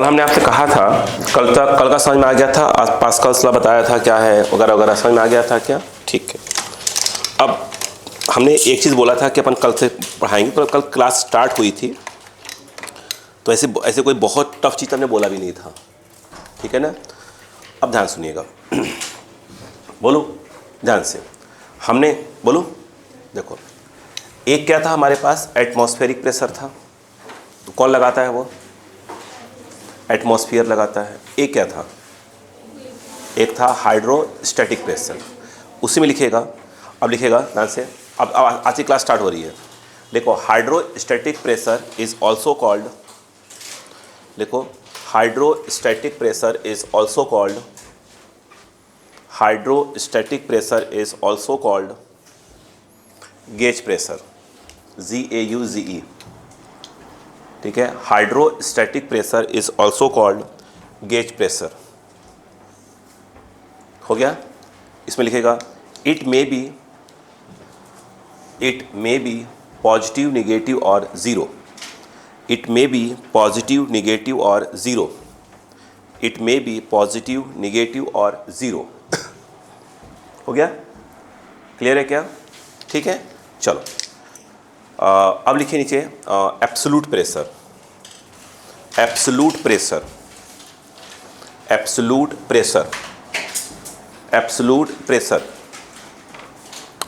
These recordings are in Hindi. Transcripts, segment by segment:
हमने आपसे कहा था, कल का समझ में आ गया था, आसपास का मसला बताया था क्या है वगैरह वगैरह, समझ में आ गया था क्या? ठीक है। अब हमने एक चीज़ बोला था कि अपन कल से पढ़ाएंगे, पर कल क्लास स्टार्ट हुई थी तो ऐसे कोई बहुत टफ चीज़ हमने बोला भी नहीं था, ठीक है ना? अब ध्यान सुनिएगा, बोलो ध्यान से, हमने बोलो, देखो एक क्या था हमारे पास, एटमॉस्फेरिक प्रेशर था, तो कौन लगाता है वो? एटमॉस्फेयर लगाता है। एक क्या था? एक था हाइड्रोस्टैटिक प्रेशर, उसी में लिखिएगा। अब लिखिएगा ध्यान से, अब आज की क्लास स्टार्ट हो रही है। देखो hydrostatic pressure is also called, देखो hydrostatic pressure is also called, hydrostatic pressure is also called gauge pressure, GAUGE, ठीक है। Hydrostatic pressure is also called gauge pressure, हो गया। इसमें लिखेगा it may be positive, negative और zero, it may be positive, negative और zero, it may be positive, negative और ज़ीरो। हो गया? क्लियर है क्या? ठीक है, चलो अब लिखिए नीचे absolute pressure, absolute pressure, absolute pressure, absolute pressure,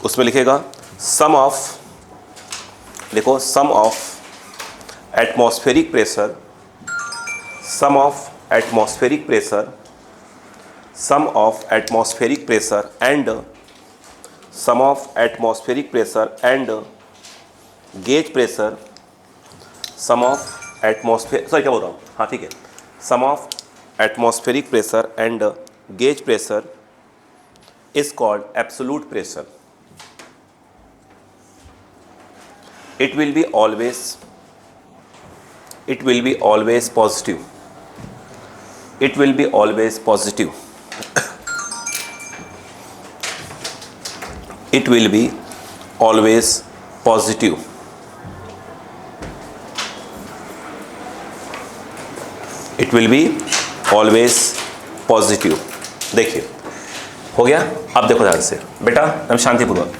उसमें लिखेगा सम ऑफ, देखो sum of atmospheric pressure, sum of atmospheric pressure, sum of atmospheric pressure and, sum of atmospheric pressure and gauge pressure, sum of atmosphere, sorry क्या बोल रहा हूँ, हाँ ठीक है, sum of atmospheric pressure and gauge pressure is called absolute pressure. It will be always positive. It will be always positive. It will be always positive. It will be always positive. देखिए हो गया। अब देखो ध्यान से बेटा, हम शांतिपूर्वक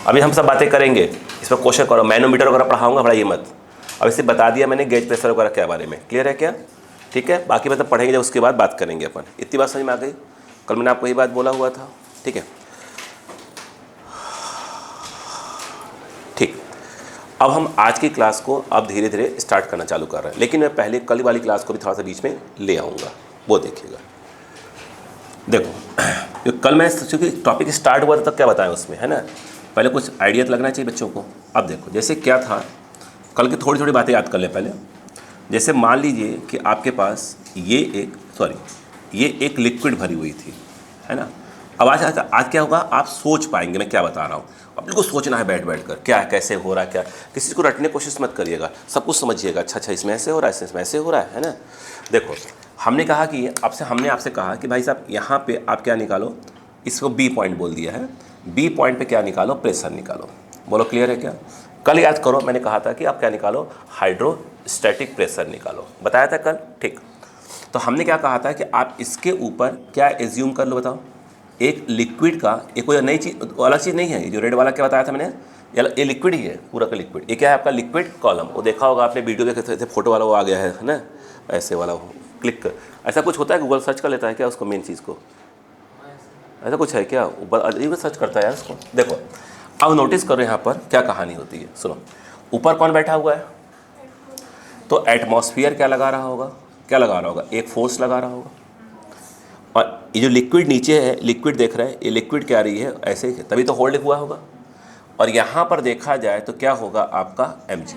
अभी हम सब बातें करेंगे, इस पर क्वेश्चन करो, मैनोमीटर वगैरह पढ़ाऊंगा, बड़ा ये मत। अब इसे बता दिया मैंने गेज प्रेशर वगैरह के बारे में, क्लियर है क्या? ठीक है, बाकी मतलब पढ़ेंगे जब, उसके बाद बात करेंगे अपन। इतनी बात समझ में आ गई? कल मैंने आपको यही बात बोला हुआ था, ठीक है। ठीक, अब हम आज की क्लास को अब धीरे धीरे स्टार्ट करना चालू कर रहे हैं, लेकिन मैं पहले कल वाली क्लास को भी थोड़ा सा बीच में ले आऊँगा, वो देखिएगा। देखो कल मैं चूँकि टॉपिक स्टार्ट हुआ था तब क्या बताया उसमें, है ना, पहले कुछ आइडिया तो लगना चाहिए बच्चों को। अब देखो जैसे क्या था, कल की थोड़ी थोड़ी बातें याद कर ले पहले। जैसे मान लीजिए कि आपके पास ये एक लिक्विड भरी हुई थी, है ना। अब आज क्या होगा, आप सोच पाएंगे मैं क्या बता रहा हूँ। अब बिल्कुल सोचना है बैठ कर, क्या कैसे हो रहा है, क्या, किसी को रटने की कोशिश मत करिएगा, सब कुछ समझिएगा। अच्छा इसमें ऐसे हो रहा है, इसमें ऐसे हो रहा है ना। देखो हमने कहा कि हमने आपसे कहा कि भाई साहब यहाँ पे आप क्या निकालो, इसको बी पॉइंट बोल दिया है, बी पॉइंट पे क्या निकालो, प्रेशर निकालो। बोलो क्लियर है क्या? कल याद करो मैंने कहा था कि आप क्या निकालो, हाइड्रोस्टैटिक प्रेशर निकालो, बताया था कल, ठीक। तो हमने क्या कहा था कि आप इसके ऊपर क्या एज्यूम कर लो, बताओ, एक लिक्विड का, एक कोई नई चीज़, अलग चीज़ नहीं है। जो रेड वाला क्या बताया था मैंने, ये लिक्विड ही है, पूरा का लिक्विड। ये क्या है आपका लिक्विड कॉलम, वो देखा होगा आपने वीडियो देखे थे, फोटो वाला वो आ गया है ना, ऐसे वाला वो क्लिक कर, ऐसा कुछ होता है, गूगल सर्च कर लेता है क्या उसको, मेन चीज़ को, ऐसा कुछ है क्या, ऊपर सर्च करता है यार उसको। देखो अब नोटिस करो यहाँ पर क्या कहानी होती है, सुनो। ऊपर कौन बैठा हुआ है, तो एटमॉस्फेयर क्या लगा रहा होगा, क्या लगा रहा होगा, एक फोर्स लगा रहा होगा। और ये जो लिक्विड नीचे है, लिक्विड देख रहे हैं, ये लिक्विड क्या रही है, ऐसे ही तभी तो होल्ड हुआ होगा। और यहाँ पर देखा जाए तो क्या होगा आपका mg,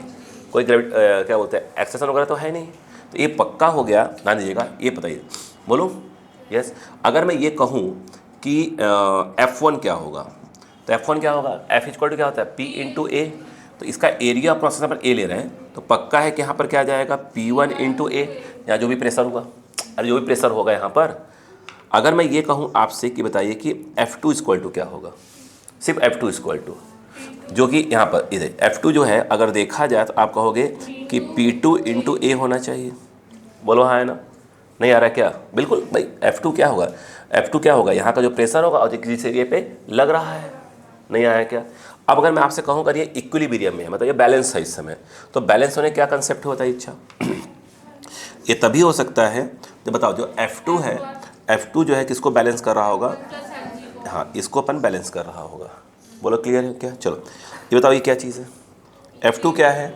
कोई क्या बोलते हैं एक्सेशन वगैरह तो है नहीं, तो ये पक्का हो गया। ध्यान दीजिएगा, ये बताइए, बोलो यस। अगर मैं ये कहूँ कि F1 क्या होगा, तो F1 क्या होगा, F इक्वल टू क्या होता है, P इंटू ए। तो इसका एरिया प्रोसेस पर ए ले रहे हैं, तो पक्का है कि यहाँ पर क्या जाएगा, P1 इंटू ए, या जो भी प्रेशर होगा, अरे जो भी प्रेशर होगा यहाँ पर। अगर मैं ये कहूँ आपसे कि बताइए कि F2 इक्वल टू क्या होगा, सिर्फ F2 इक्वल टू, जो कि यहाँ पर इधर F2 जो है, अगर देखा जाए तो आप कहोगे कि P2 इंटू ए होना चाहिए, बोलो हाँ है ना, नहीं आ रहा है क्या? बिल्कुल भाई, F2 क्या होगा, F2 क्या होगा, यहाँ का जो प्रेशर होगा और जिस एरिया पे लग रहा है, नहीं आया क्या? अब अगर मैं आपसे कहूँ अगर ये इक्विलिब्रियम में है, मतलब ये बैलेंस है इस समय, तो बैलेंस होने क्या कंसेप्ट होता है? इच्छा ये तभी हो सकता है तो बताओ, जो F2 है, F2 जो है किसको बैलेंस कर रहा होगा? हाँ, इसको अपन बैलेंस कर रहा होगा। बोलो क्लियर है क्या? चलो ये बताओ ये क्या चीज़ है? F2 क्या है?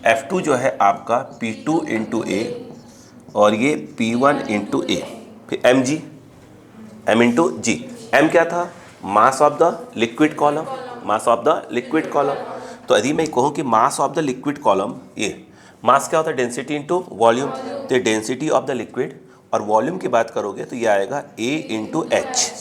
F2 जो है आपका P2 इंटू ए और ये P1 इंटू ए, फिर mg, m इंटू जी। m क्या था? Mass of the liquid column, mass of the liquid column. तो यदि मैं कहूँ कि mass of the liquid column, ये मास क्या होता है? Density into volume. तो डेंसिटी ऑफ द लिक्विड और वॉल्यूम की बात करोगे तो ये आएगा A इंटू एच।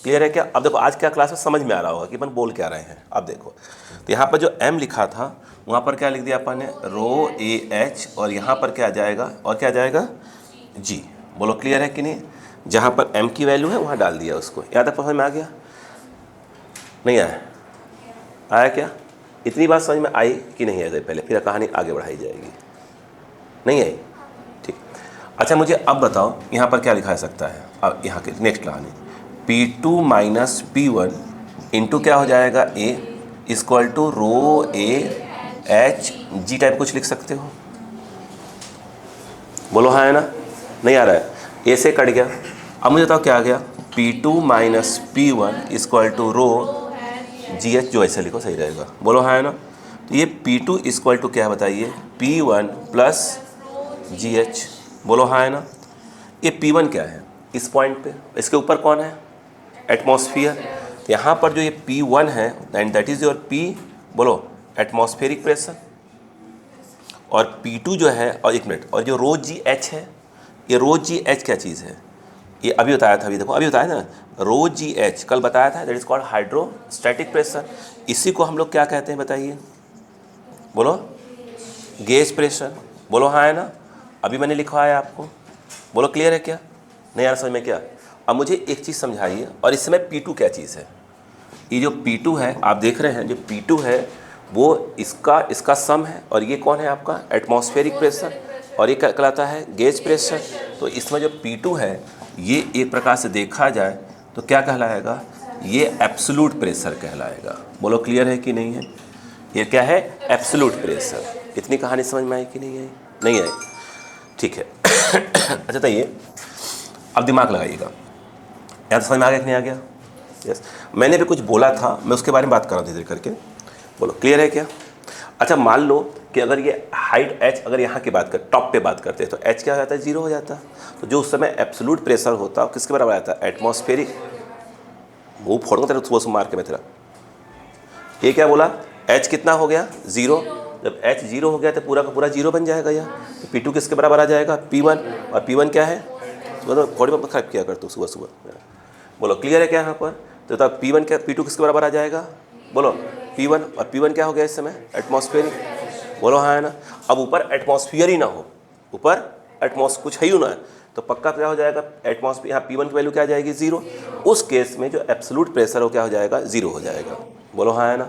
क्लियर है क्या? अब देखो आज क्या क्लास में समझ में आ रहा होगा कि अपन बोल क्या रहे हैं। अब देखो तो यहाँ पर जो m लिखा था वहाँ पर क्या लिख दिया अपन ने? रो ए एच, और यहाँ पर क्या आ जाएगा, और क्या आ जाएगा? जी। बोलो क्लियर है कि नहीं? जहाँ पर m की वैल्यू है वहाँ डाल दिया उसको। यहाँ तक समझ में आ गया? नहीं आया? आया क्या? इतनी बात समझ में आई कि नहीं आई? पहले फिर कहानी आगे बढ़ाई जाएगी। नहीं आई? ठीक। अच्छा मुझे अब बताओ यहाँ पर क्या लिखा जा सकता है? अब यहाँ के नेक्स्ट कहानी P2 माइनस P1 इंटू क्या हो जाएगा? A equal to rho A H G type कुछ लिख सकते हो? बोलो हाँ है ना? नहीं आ रहा है? ए से कट गया। अब मुझे बताओ क्या आ गया? P2 minus P1 equal to rho G H, जो ऐसे लिखो सही रहेगा। बोलो हाँ है ना? तो ये P2 इक्वल टू क्या बताइए? P1 प्लस जी एच। बोलो हाँ है ना? ये P1 क्या है इस पॉइंट पे? इसके ऊपर कौन है? एटमॉस्फेयर। यहाँ पर जो ये P1 है and that is your P, बोलो एटमॉस्फेरिक प्रेशर। और P2 जो है, और एक मिनट, और जो रो जी एच है, ये रो जी एच क्या चीज़ है? ये अभी बताया था, अभी देखो अभी बताया ना, रो जी एच कल बताया था, that is called hydrostatic pressure. इसी को हम लोग क्या कहते हैं बताइए? बोलो गेज प्रेशर। बोलो हाँ है ना? अभी मैंने लिखवाया आपको। बोलो क्लियर है क्या? नहीं यार समझ में क्या? अब मुझे एक चीज़ समझाइए, और इस समय P2 क्या चीज़ है? ये जो P2 है आप देख रहे हैं, जो P2 है वो इसका सम है, और ये कौन है आपका? एटमॉस्फेरिक प्रेशर, और ये क्या कहलाता है? Gauge pressure. तो इसमें जो P2 है ये एक प्रकार से देखा जाए तो क्या कहलाएगा? ये एब्सोल्यूट प्रेशर कहलाएगा। बोलो क्लियर है कि नहीं है? ये क्या है? Absolute pressure. इतनी कहानी समझ में आई कि नहीं आई? नहीं आई? ठीक है। अच्छा तो ये अब दिमाग लगाइएगा, यार समझ में आ गया कि नहीं आ गया? यस, मैंने भी कुछ बोला था, मैं उसके बारे में बात कर रहा हूँ धीरे करके। बोलो क्लियर है क्या? अच्छा मान लो कि अगर ये हाइट h, अगर यहाँ की बात कर, टॉप पे बात करते हैं, तो h क्या हो जाता है? 0 हो जाता है। तो जो उस समय एब्सोल्यूट प्रेशर होता है किसके बराबर आता है? एटमॉस्फेरिक। वो फोड़ूंगा तेरा सुबह सुबह मार के मैं तेरा। ये क्या बोला? h कितना हो गया? 0। जब h 0 हो गया तो पूरा का पूरा 0 बन जाएगा। यहाँ तो P2 किसके बराबर आ जाएगा? P1। और P1 क्या है? तो थोड़ी बहुत खराब किया कर तू सुबह सुबह। बोलो क्लियर है क्या यहाँ पर? तो तब P1 क्या, P2 किसके बराबर आ जाएगा? बोलो P1। और P1 क्या हो गया इस समय? एटमॉस्फेरिक। बोलो हाँ है ना? अब ऊपर एटमॉस्फेयर ही ना हो, ऊपर कुछ है ही ना, तो पक्का क्या हो जाएगा? एटमॉस्फेयर, यहाँ P1 की वैल्यू क्या आ जाएगी? 0। उस केस में जो एब्सोल्यूट प्रेशर हो क्या हो जाएगा? 0 हो जाएगा। बोलो हाँ है ना?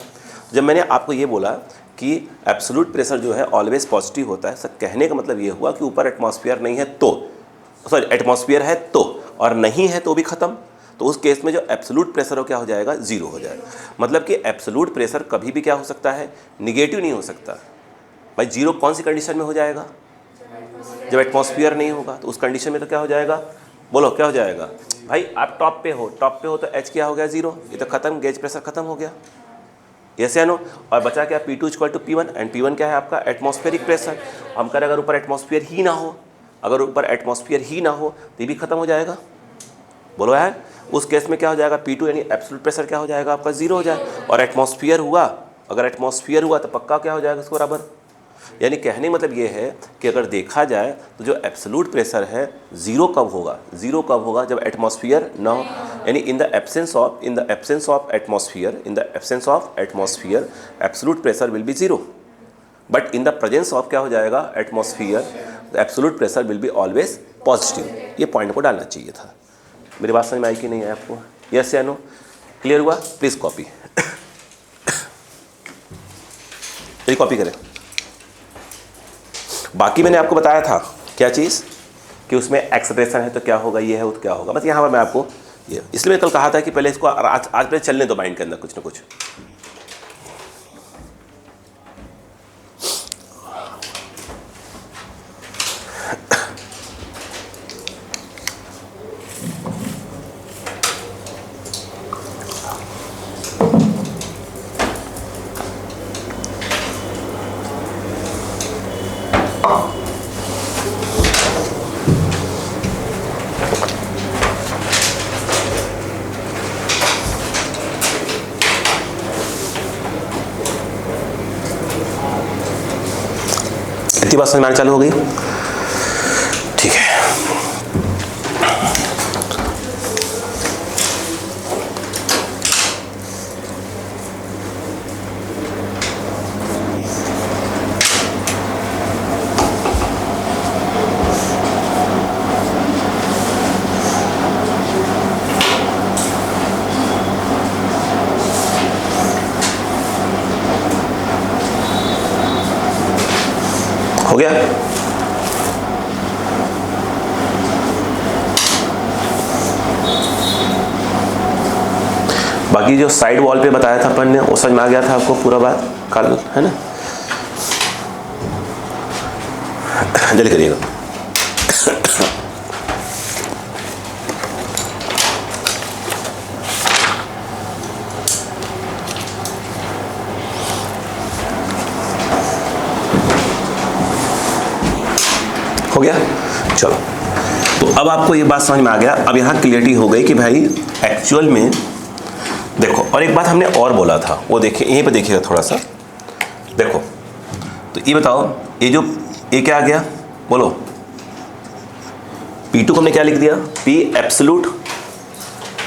जब मैंने आपको ये बोला कि एब्सोल्यूट प्रेशर जो है ऑलवेज पॉजिटिव होता है, सर कहने का मतलब ये हुआ कि ऊपर एटमॉस्फेयर नहीं है तो, सॉरी एटमॉस्फेयर है तो, और नहीं है तो भी ख़त्म। तो उस केस में जो एब्सोल्यूट प्रेशर हो क्या हो जाएगा? 0 हो जाएगा। मतलब कि एब्सोल्यूट प्रेशर कभी भी क्या हो सकता है? निगेटिव नहीं हो सकता। भाई 0 कौन सी कंडीशन में हो जाएगा? जब एटमॉस्फेयर नहीं होगा। तो उस कंडीशन में तो क्या हो जाएगा? बोलो क्या हो जाएगा? भाई आप टॉप पे हो तो h क्या हो गया? 0। ये तो खत्म, गेज प्रेशर खत्म हो गया। यस या नो? और बचा क्या? P2 equal to P1, and P1 क्या है आपका? Atmospheric pressure. हम करें अगर ऊपर एटमॉस्फेयर ही ना हो, अगर ऊपर एटमॉस्फेयर ही ना हो तो ये भी खत्म हो जाएगा। बोलो यार, उस केस में क्या हो जाएगा? P2 यानी एब्सोल्यूट प्रेशर क्या हो जाएगा आपका? 0 हो जाएगा। और एटमॉस्फेयर हुआ, अगर एटमॉस्फेयर हुआ तो पक्का क्या हो जाएगा? इसके बराबर। यानी कहने मतलब ये है कि अगर देखा जाए तो जो एब्सोल्यूट प्रेशर है 0 कब होगा? 0 कब होगा? जब एटमॉस्फेयर ना हो। यानी in the absence of atmosphere absolute pressure will be 0, but in the presence of क्या हो जाएगा? Atmosphere absolute pressure will be always positive. ये पॉइंट को डालना चाहिए था। मेरी बात समझ में आई कि नहीं है आपको? यस या नो? क्लियर हुआ? प्लीज़ कॉपी कॉपी करें। बाकी मैंने आपको बताया था क्या चीज़? कि उसमें एक्सेलरेशन है तो क्या होगा, ये है तो क्या होगा। बस यहाँ पर मैं आपको ये, इसलिए मैं कल कहा था कि पहले इसको आज पहले चलने दो माइंड के अंदर कुछ ना कुछ। इतनी बात समझ में आना चालू हो गई? ठीक है। हो गया? बाकी जो साइड वॉल पे बताया था अपन ने वो समझ में आ गया था आपको पूरा बात कल, है ना? जल्दी करिएगा। हो गया? चलो, तो अब आपको ये बात समझ में आ गया। अब यहाँ क्लियरिटी हो गई कि भाई एक्चुअल में देखो, और एक बात हमने और बोला था, वो देखिए यहीं पे देखिएगा थोड़ा सा। देखो, तो ये बताओ, ये जो ये क्या आ गया बोलो, P2 को हमने क्या लिख दिया, P एब्सोल्यूट,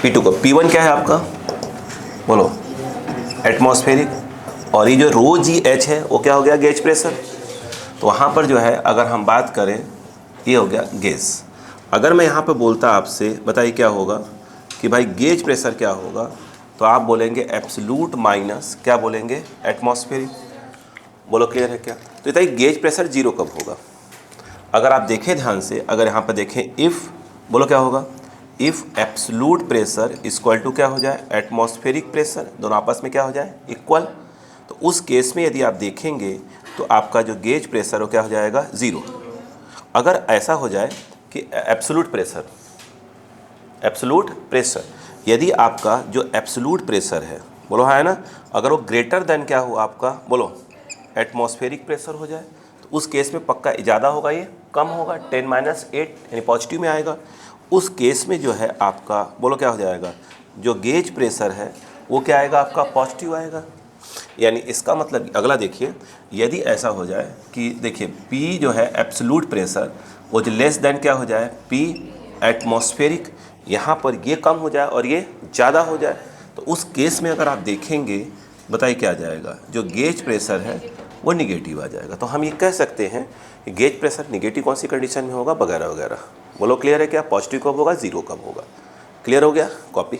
P2 को P1 क्या है आपका बोलो, एटमॉस्फेरिक, और ये जो रो जी एच है वो क्या हो गया, गेज प्रेशर। तो वहाँ पर जो है अगर हम बात करें, ये हो गया गेज। अगर मैं यहाँ पे बोलता आपसे, बताइए क्या होगा कि भाई गेज प्रेशर क्या होगा, तो आप बोलेंगे एब्सोल्यूट माइनस क्या बोलेंगे, एटमॉस्फेरिक। बोलो क्लियर है क्या? तो बताइए गेज प्रेशर जीरो कब होगा? अगर आप देखें ध्यान से, अगर यहाँ पर देखें, इफ़ बोलो क्या होगा, if absolute pressure equal to क्या हो जाए, एटमॉस्फेरिक प्रेशर, दोनों आपस में क्या हो जाए, इक्वल। तो उस केस में यदि आप देखेंगे तो आपका जो गेज प्रेशर वो क्या हो जाएगा, ज़ीरो। अगर ऐसा हो जाए कि एब्सोल्यूट प्रेशर यदि आपका जो एब्सोल्यूट प्रेशर है बोलो है ना, अगर वो ग्रेटर देन क्या हो आपका बोलो, एटमॉस्फेरिक प्रेशर हो जाए, तो उस केस में पक्का ज़्यादा होगा, ये कम होगा, 10-8 यानी पॉजिटिव में आएगा। उस केस में जो है आपका बोलो क्या हो जाएगा, जो गेज प्रेशर है वो क्या आएगा आपका, पॉजिटिव आएगा। यानी इसका मतलब अगला देखिए, यदि ऐसा हो जाए कि देखिए P जो है एब्सोल्यूट प्रेशर वो जो लेस देन क्या हो जाए, P एटमॉस्फेरिक, यहाँ पर ये कम हो जाए और ये ज़्यादा हो जाए, तो उस केस में अगर आप देखेंगे बताइए क्या आ जाएगा, जो गेज प्रेशर है वो निगेटिव आ जाएगा। तो हम ये कह सकते हैं कि गेज प्रेशर निगेटिव कौन सी कंडीशन में होगा, वगैरह वगैरह। बोलो क्लियर है क्या? पॉजिटिव कब होगा, ज़ीरो कब होगा? क्लियर हो गया? कॉपी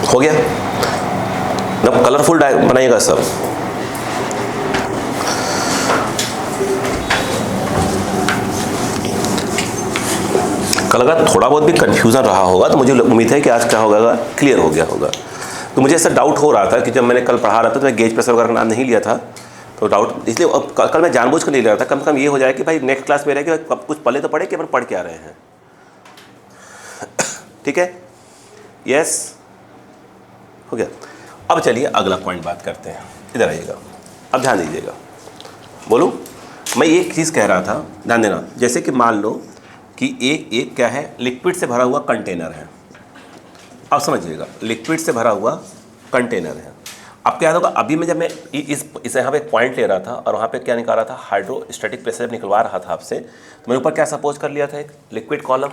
हो गया ना? कलरफुल बनाइएगा सब। कल अगर थोड़ा बहुत भी कंफ्यूजन रहा होगा तो मुझे उम्मीद है कि आज क्या होगा, क्लियर हो गया होगा। तो मुझे ऐसा डाउट हो रहा था कि जब मैंने कल पढ़ा रहा था तो मैं गेज प्रेशर वगैरह का नाम नहीं लिया था, तो डाउट इसलिए अब कल मैं जानबूझ कर नहीं ले रहा था, कम से कम ये हो जाए कि भाई नेक्स्ट क्लास में रहे कि कुछ पढ़े तो पढ़े कि अपन पढ़ के आ रहे हैं। ठीक है, यस हो गया। अब चलिए अगला पॉइंट बात करते हैं, इधर आइएगा, अब ध्यान दीजिएगा। बोलो, मैं एक चीज़ कह रहा था, ध्यान देना। जैसे कि मान लो कि एक क्या है, लिक्विड से भरा हुआ कंटेनर है। अब समझिएगा, लिक्विड से भरा हुआ कंटेनर है। आपको याद होगा अभी मैं जब मैं इस यहाँ पे एक पॉइंट ले रहा था और वहाँ पे क्या निकाल रहा था, हाइड्रोस्टैटिक प्रेशर जब निकलवा रहा था आपसे, तो मेरे ऊपर क्या सपोज कर लिया था, एक लिक्विड कॉलम।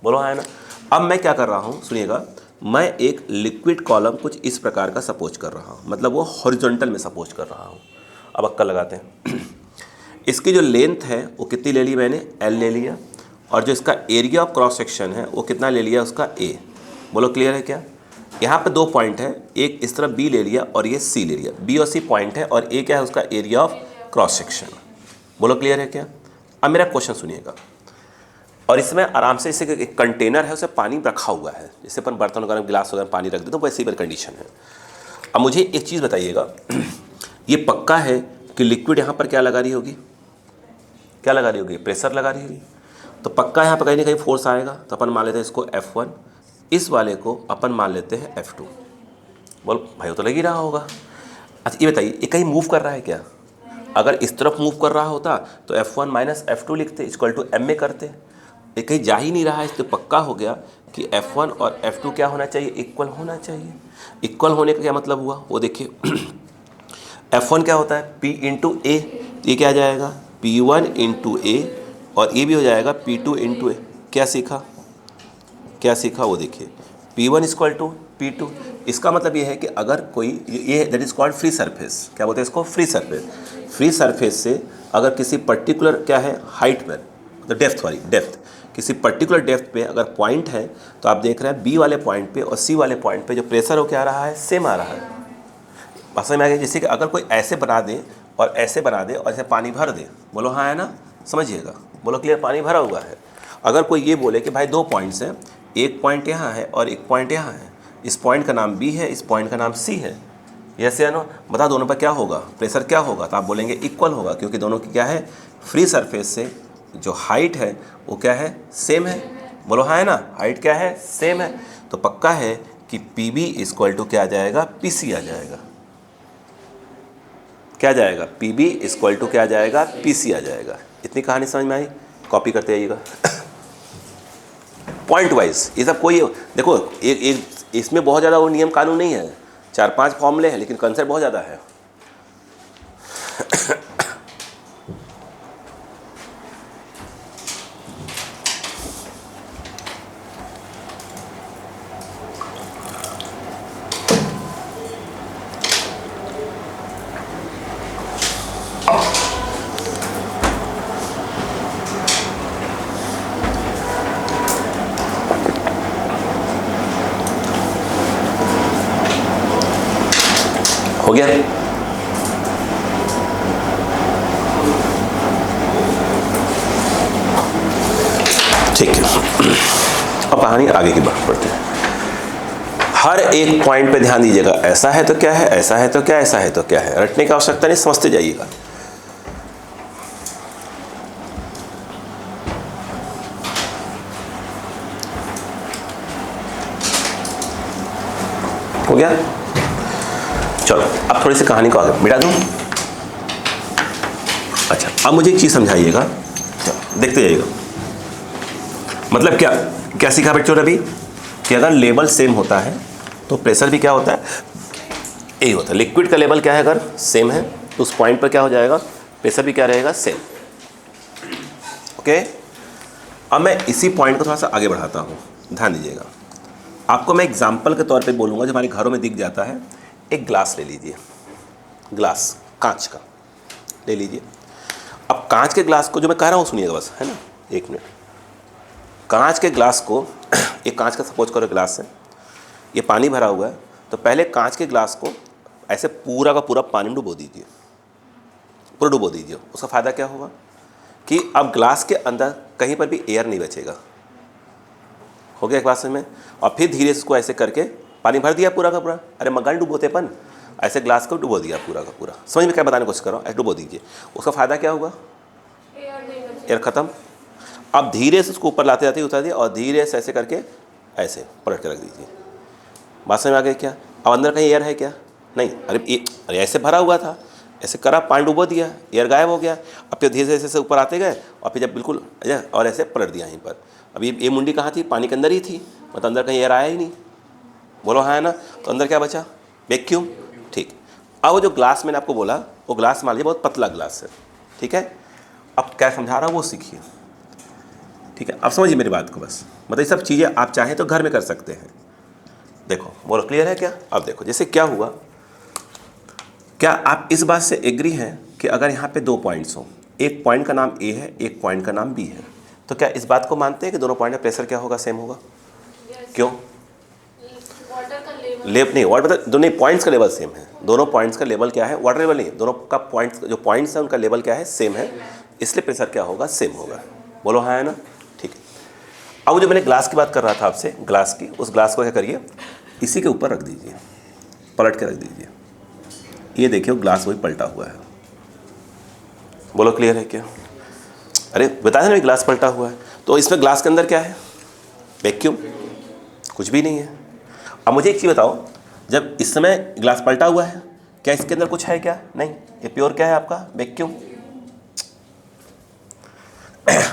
बोलो है ना। अब मैं क्या कर रहा हूँ सुनिएगा, मैं एक लिक्विड कॉलम कुछ इस प्रकार का सपोज कर रहा हूँ, मतलब वो हॉरिजॉन्टल में सपोज कर रहा हूँ। अब अक्कल लगाते हैं। इसकी जो लेंथ है वो कितनी ले ली मैंने, एल ले लिया, और जो इसका एरिया ऑफ क्रॉस सेक्शन है वो कितना ले लिया, उसका ए। बोलो क्लियर है क्या? यहाँ पे 2 पॉइंट है, एक इस तरफ बी ले लिया और ये सी ले लिया। बी और सी पॉइंट है और ए क्या है, उसका एरिया ऑफ क्रॉस सेक्शन। बोलो क्लियर है क्या? अब मेरा क्वेश्चन सुनिएगा, और इसमें आराम से इसे एक कंटेनर है, उसे पानी रखा हुआ है, जैसे अपन बर्तन वगैरह गिलास वगैरह पानी रख देते तो वैसी ही कंडीशन है। अब मुझे एक चीज़ बताइएगा, ये पक्का है कि लिक्विड यहाँ पर क्या लगा रही होगी, क्या लगा रही होगी, प्रेशर लगा रही होगी। तो पक्का यहाँ पर कहीं ना कहीं फोर्स आएगा, तो अपन मान लेते हैं इसको F1, इस वाले को अपन मान लेते हैं F2। बोल भाई वो तो लग ही रहा होगा। अच्छा ये बताइए, ये कहीं मूव कर रहा है क्या? अगर इस तरफ मूव कर रहा होता तो F1 माइनस F2 लिखते, इक्वल टू M में करते। ये कहीं जा ही नहीं रहा है, इसलिए पक्का हो गया कि F1 और F2 क्या होना चाहिए, इक्वल होना चाहिए। इक्वल होने का क्या मतलब हुआ, वो देखिए F1 क्या होता है, P इंटू ए, ये क्या आ जाएगा P1 इंटू ए, और ये भी हो जाएगा P2 इंटू ए। क्या सीखा, क्या सीखा वो देखिए, P1 इक्वल टू P2। इसका मतलब ये है कि अगर कोई ये that is called free surface, क्या बोलते हैं इसको, फ्री सरफेस। फ्री सरफेस से अगर किसी पर्टिकुलर क्या है हाइट पर, तो डेप्थ किसी पर्टिकुलर डेप्थ पे अगर पॉइंट है, तो आप देख रहे हैं बी वाले पॉइंट पे और सी वाले पॉइंट पे जो प्रेशर हो क्या आ रहा है, सेम आ रहा है। बात समझ में आ गई? जैसे कि अगर कोई ऐसे बना दे और ऐसे बना दे और ऐसे पानी भर दे, बोलो हाँ है ना, समझिएगा, बोलो क्लियर, पानी भरा हुआ है। अगर कोई ये बोले कि भाई 2 पॉइंट्स हैं, एक पॉइंट यहाँ है और एक पॉइंट यहाँ है, इस पॉइंट का नाम बी है, इस पॉइंट का नाम सी है, ऐसे है ना, बता दोनों पर क्या होगा, प्रेशर क्या होगा, तो आप बोलेंगे इक्वल होगा, क्योंकि दोनों की क्या है, फ्री सरफेस से जो हाइट है वो क्या है, सेम है। बोलो हाँ है ना, हाइट क्या है, सेम है। तो पक्का है कि पी बी इक्वल टू क्या आ जाएगा, पी सी आ जाएगा। क्या आ जाएगा, पी बी इक्वल टू क्या आ जाएगा, पी सी आ जाएगा। इतनी कहानी समझ में आई? कॉपी करते आइएगा पॉइंट वाइज। ये सब कोई देखो एक इसमें बहुत ज़्यादा वो नियम कानून नहीं है, 4-5 फॉर्मूले हैं, लेकिन कंसेप्ट बहुत ज़्यादा है। हो गया? ठीक है, अब कहानी आगे की बात पढ़ते हैं। हर एक पॉइंट पे ध्यान दीजिएगा, ऐसा है तो क्या है, ऐसा है तो क्या, ऐसा है तो क्या है, रटने की आवश्यकता नहीं, समझते जाइएगा। हो गया? चलो अब थोड़ी सी कहानी को आगे मिटा दूँ। अच्छा अब मुझे एक चीज़ समझाइएगा, देखते जाइएगा। मतलब क्या क्या सीखा बच्चों ने अभी, कि अगर लेवल सेम होता है तो प्रेशर भी क्या होता है, यही होता है। लिक्विड का लेवल क्या है, अगर सेम है तो उस पॉइंट पर क्या हो जाएगा, प्रेशर भी क्या रहेगा, सेम। ओके, अब मैं इसी पॉइंट को थोड़ा सा आगे बढ़ाता हूँ, ध्यान दीजिएगा। आपको मैं एग्जाम्पल के तौर पे बोलूँगा, जो हमारे घरों में दिख जाता है। एक ग्लास ले लीजिए, ग्लास कांच का ले लीजिए। अब कांच के ग्लास को, जो मैं कह रहा हूँ सुनिएगा बस, है ना, 1 मिनट। कांच के ग्लास को एक कांच का सपोज करो ग्लास है, ये पानी भरा हुआ है, तो पहले कांच के ग्लास को ऐसे पूरा का पूरा पानी में डुबो दीजिए, पूरा डुबो दीजिए। उसका फ़ायदा क्या होगा कि अब ग्लास के अंदर कहीं पर भी एयर नहीं बचेगा। हो गया एक बात समझ में? और फिर धीरे से इसको ऐसे करके पानी भर दिया पूरा का पूरा। अरे मकान डुबोते अपन, ऐसे ग्लास को डुबो दिया पूरा का पूरा। समझ में क्या बताने की कोशिश कर रहा हूँ, ऐसे डुबो दीजिए। उसका फ़ायदा क्या होगा, एयर ख़त्म। अब धीरे से उसको ऊपर लाते जाते उतार दिए, और धीरे से ऐसे करके ऐसे पलट के रख दीजिए। बात समझ में आ गई क्या? अब अंदर कहीं एयर है क्या? नहीं। अरे ऐसे भरा हुआ था, ऐसे करा, पानी डुबो दिया, एयर गायब हो गया। अब फिर धीरे से ऊपर आते गए, और फिर जब बिल्कुल और ऐसे पलट दिया यहीं पर। अब ये मुंडी कहाँ थी, पानी के अंदर ही थी, मतलब अंदर कहीं एयर आया ही नहीं। बोलो हाँ है ना, तो अंदर क्या बचा, वैक्यूम। ठीक। अब वो जो ग्लास मैंने आपको बोला, वो ग्लास मान लीजिए बहुत पतला ग्लास है, ठीक है। अब क्या समझा रहा हूँ वो सीखिए, ठीक है। अब समझिए मेरी बात को बस, मतलब ये सब चीज़ें आप चाहें तो घर में कर सकते हैं, देखो बोलो क्लियर है क्या? अब देखो जैसे क्या हुआ, क्या आप इस बात से एग्री हैं कि अगर यहाँ पे दो पॉइंट्स हों, एक पॉइंट का नाम ए है, एक पॉइंट का नाम बी है, तो क्या इस बात को मानते हैं कि दोनों पॉइंट में प्रेशर क्या होगा? सेम होगा। क्यों? नहीं, वाटर मतलब दोनों पॉइंट्स का लेवल सेम है। दोनों पॉइंट्स का लेवल क्या है? वाटर लेवल नहीं, दोनों का पॉइंट्स, जो पॉइंट्स है उनका लेवल क्या है? सेम है, इसलिए प्रेशर क्या होगा? सेम होगा। बोलो हाँ है ना? ठीक है। अब जो मैंने ग्लास की बात कर रहा था आपसे, ग्लास की, उस ग्लास को क्या करिए, इसी के ऊपर रख दीजिए, पलट के रख दीजिए। ये देखिए ग्लास वही पलटा हुआ है। बोलो क्लियर है क्या? अरे बताया ना ग्लास पलटा हुआ है, तो इसमें ग्लास के अंदर क्या है? वैक्यूम, कुछ भी नहीं है। अब मुझे एक चीज़ बताओ, जब इस समय ग्लास पलटा हुआ है, क्या इसके अंदर कुछ है क्या? नहीं, ये प्योर क्या है आपका? वैक्यूम।